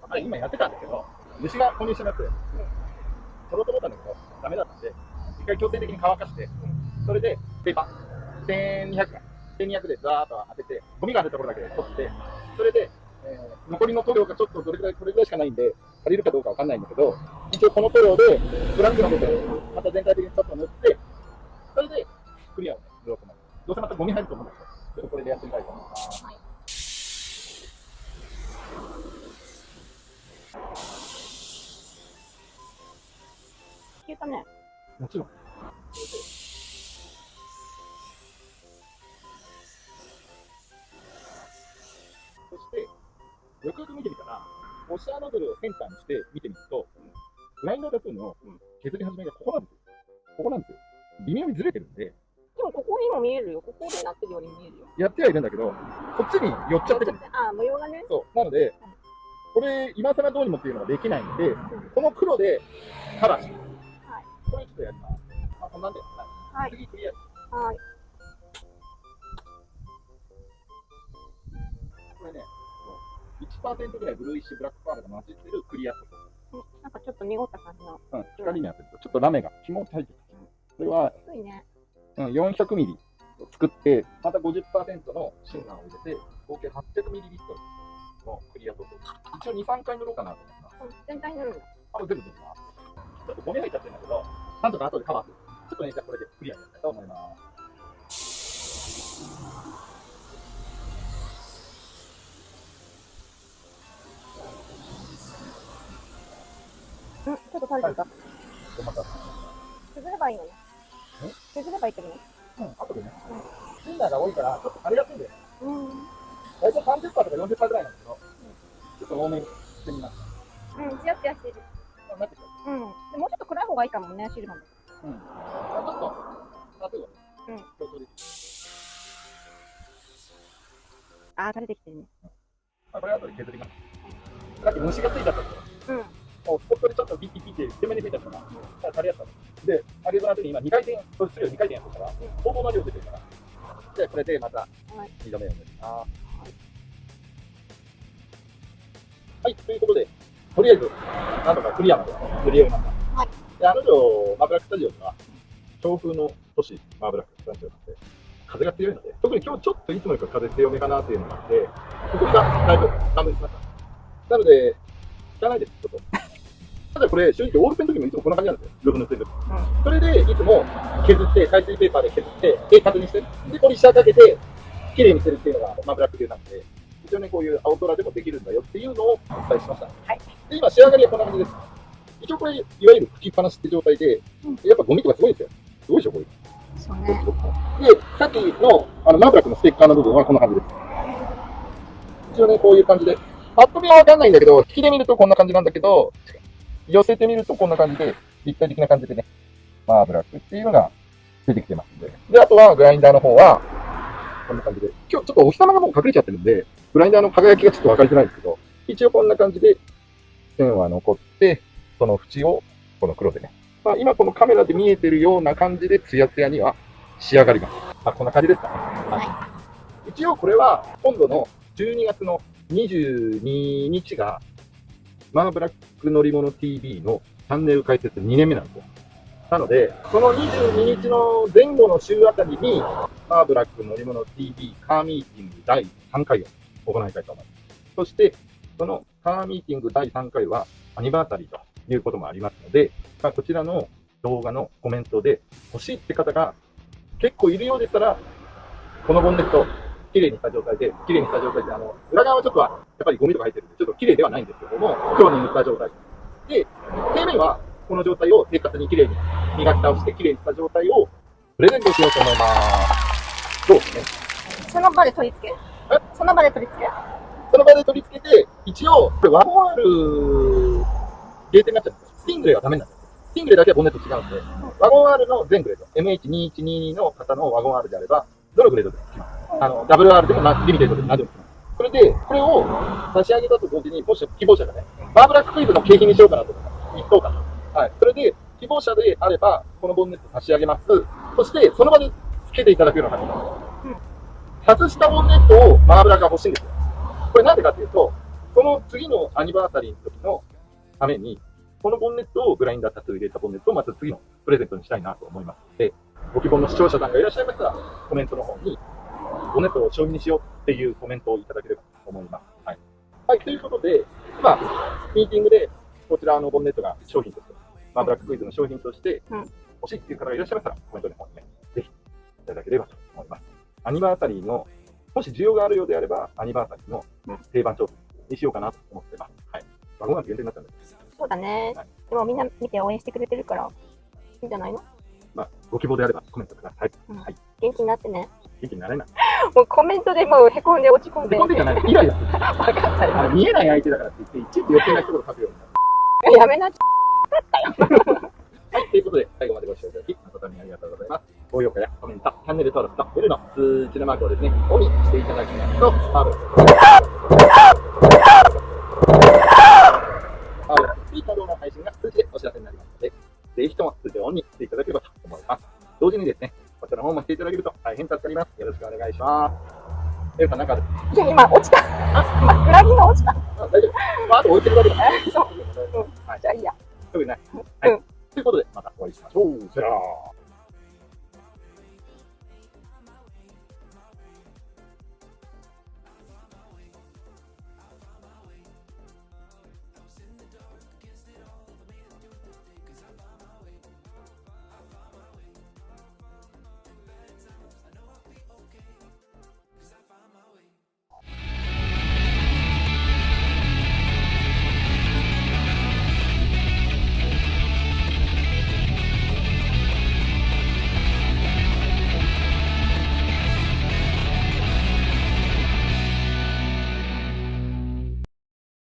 あれ今やってたんだけど、虫が混入してなくて、取ろうと思ったんだけど、ダメだったんで、一回強制的に乾かして、それでペーパー、1200か、1200でザーッと当てて、ゴミがあるところだけ取って、それで、残りの塗料がちょっとこれぐらいしかないんで、足りるかどうかわかんないんだけど、一応この塗料で、ブラックの部分、また全体的にちょっと塗って、それでクリアを塗ろうと思う。どうせまたゴミ入ると思うんだけど、ちょっとこれでやってみたいと思います。消えたね。もちろん。そして、よくよく見てみたら、ウォッシャーノズルをセンターにして見てみると、グラインダータトゥーの削り始めがここなんですよ。ここなんですよ。微妙にずれてるんで、でもここにも見えるよ。ここでなってるように見えるよ。やってはいるんだけど、こっちに寄っちゃってるんですよ。ああ、模様がね。そう。なので、これ、今更どうにもっていうのができないんで、この黒でカラーして、はい。これちょっとやります。あ、こんなんで。はい。次、クリア。はい。これね、1% ぐらいブルーイッシュブラックパールが混じってるクリア。なんかちょっと濁った感じの。光に当てると、ちょっとラメが肝入ってる。これは、薄いね。400ミリを作って、また 50% のシンナーを入れて、合計800ミリリットルのクリア塗装。一応2、3回塗ろうかなと思います。全体に塗るんだ。あ、全部塗ります。ちょっとゴミ入っちゃってるんだけど、なんとか後でカバーする。ちょっとね、じゃあこれでクリアにやりたいと思います。ちょっと垂れてるか。また、削ればいいのね。削ればいいけどね。後でね。シンナーが多いから、ちょっと枯れやすいんだよ。うん。大体30%とか40%ぐらいなんだけど、ちょっと多めにしてみます。ツヤツヤしてる。なってきた。でもうちょっと暗い方がいいかもね、シルバーも。ちょっと、タトゥーをね、強調できる。あー、垂れてきてるね。これ後で削ります。さっき虫がついちゃったんですよ。もうスポットでちょっとビッピッピって強めについちゃったから、垂れやすかった。で、上げる後に今2回転、質量2回転やってるから、相当な量出てるから、で、これでまたはい2度目を塗ります。はい、ということで、とりあえず、なんとかクリアまで塗り終えました。はい。で、マーブラックスタジオでは、強風の都市、マーブラックスタジオなんで、風が強いので、特に今日ちょっといつもよりか風強めかなっていうのがあって、ここがだいぶダメにしました。なので、汚いです、ちょっと。ただこれ、正直オールペンの時もいつもこんな感じなんですよ、よく塗ってる時。それで、いつも削って、耐水ペーパーで削って、で、風にして、で、ポリッシャーかけて、綺麗にするっていうのが、マーブラック流なんで、一応ね、こういう青空でもできるんだよっていうのをお伝えしました。はい。で、今、仕上がりはこんな感じです。一応これ、いわゆる吹きっぱなしって状態で、やっぱゴミとかすごいですよ。すごいでしょ、これ。そうね。で、さっきのマーブラックのステッカーの部分はこんな感じです。一応ね、こういう感じで。パッと見はわかんないんだけど、引きで見るとこんな感じなんだけど、寄せてみるとこんな感じで、立体的な感じでね、マーブラックっていうのが出てきてますんで。で、あとはグラインダーの方は、こんな感じで。今日ちょっとお日様がもう隠れちゃってるんで、グラインダーの輝きがちょっと分かりづらいんですけど、一応こんな感じで線は残って、その縁をこの黒でね。まあ今このカメラで見えてるような感じでツヤツヤには仕上がります。まあこんな感じですかね。はい。一応これは今度の12月の22日がマーブラック乗り物 TV のチャンネル開設2年目なんですよ。なので、その22日の前後の週あたりに、マーブラック乗り物 TV カーミーティング第3回を行いたいと思います。そして、そのカーミーティング第3回はアニバーサリーということもありますので、まあ、こちらの動画のコメントで欲しいって方が結構いるようでしたら、このボンネット、綺麗にした状態で、裏側はちょっとやっぱりゴミとか入ってるんで、ちょっと綺麗ではないんですけども、今日に塗った状態。で、底面はこの状態を生活に綺麗に磨き倒して綺麗にした状態をプレゼントしようと思います。どうですね。その場で取り付けその場で取り付けその場で取り付けて、一応、これワゴン R 限定になっちゃうんですよ。スティングレーはダメになっちゃう。スティングレーだけはボンネット違うんで、ワゴン R の全グレード、MH2122 の方のワゴン R であれば、どのグレードでも来ます。WR でもリミテッドでも何でも来ます。それで、これを差し上げたと同時に、もし希望者がね、マーブラッククイズの景品にしようかなと思います。1等間。はい。それで、希望者であれば、このボンネット差し上げます。そして、その場で付けていただくような感じです。外したボンネットをマーブラが欲しいんですよ。これなんでかっていうと、この次のアニバーサリーの時のために、このボンネットをグラインダータトゥー入れたボンネットをまた次のプレゼントにしたいなと思いますので、ご希望の視聴者さんがいらっしゃいましたら、コメントの方に、ボンネットを商品にしようっていうコメントをいただければと思います。はい。はい、ということで、今、ミーティングでこちらのボンネットが商品として、マーブラッククイズの商品として欲しいっていう方がいらっしゃいましたら、コメントの方にね、ぜひいただければと思います。アニバーサリーの、もし需要があるようであれば、アニバーサリーの定番商品にしようかなと思ってます。はい。ワゴン R 限定になっちゃうんです。そうだね。はいでもみんな見て応援してくれてるから、いいんじゃないの？まあ、ご希望であればコメントください。はい。元気になってね。元気になれない。もうコメントでもうへこんで落ち込んで。へこんでじゃない。イライラする。分かったよ。見えない相手だからって言って、いちいち余計な一言書くようになる。やめなっちゃったよ。はい、ということで、最後までご視聴いただき、誠にありがとうございます。高評価やコメント、チャンネル登録とベルの通知のマークをですね、オンにしていただきますと、ツイッター動画の配信が通知でお知らせになりますので、ぜひとも通知をオンにしていただければと思います。同時にですね、こちらの方もしていただけると大変助かります。よろしくお願いします。エルさん、なんかある？いや、今落ちた。裏切りが落ちた。大丈夫。まあ、あと置いてるだけだ。そう。はい。じゃあいいや。特にない。はい。ということで、またお会いしましょう。さよなら。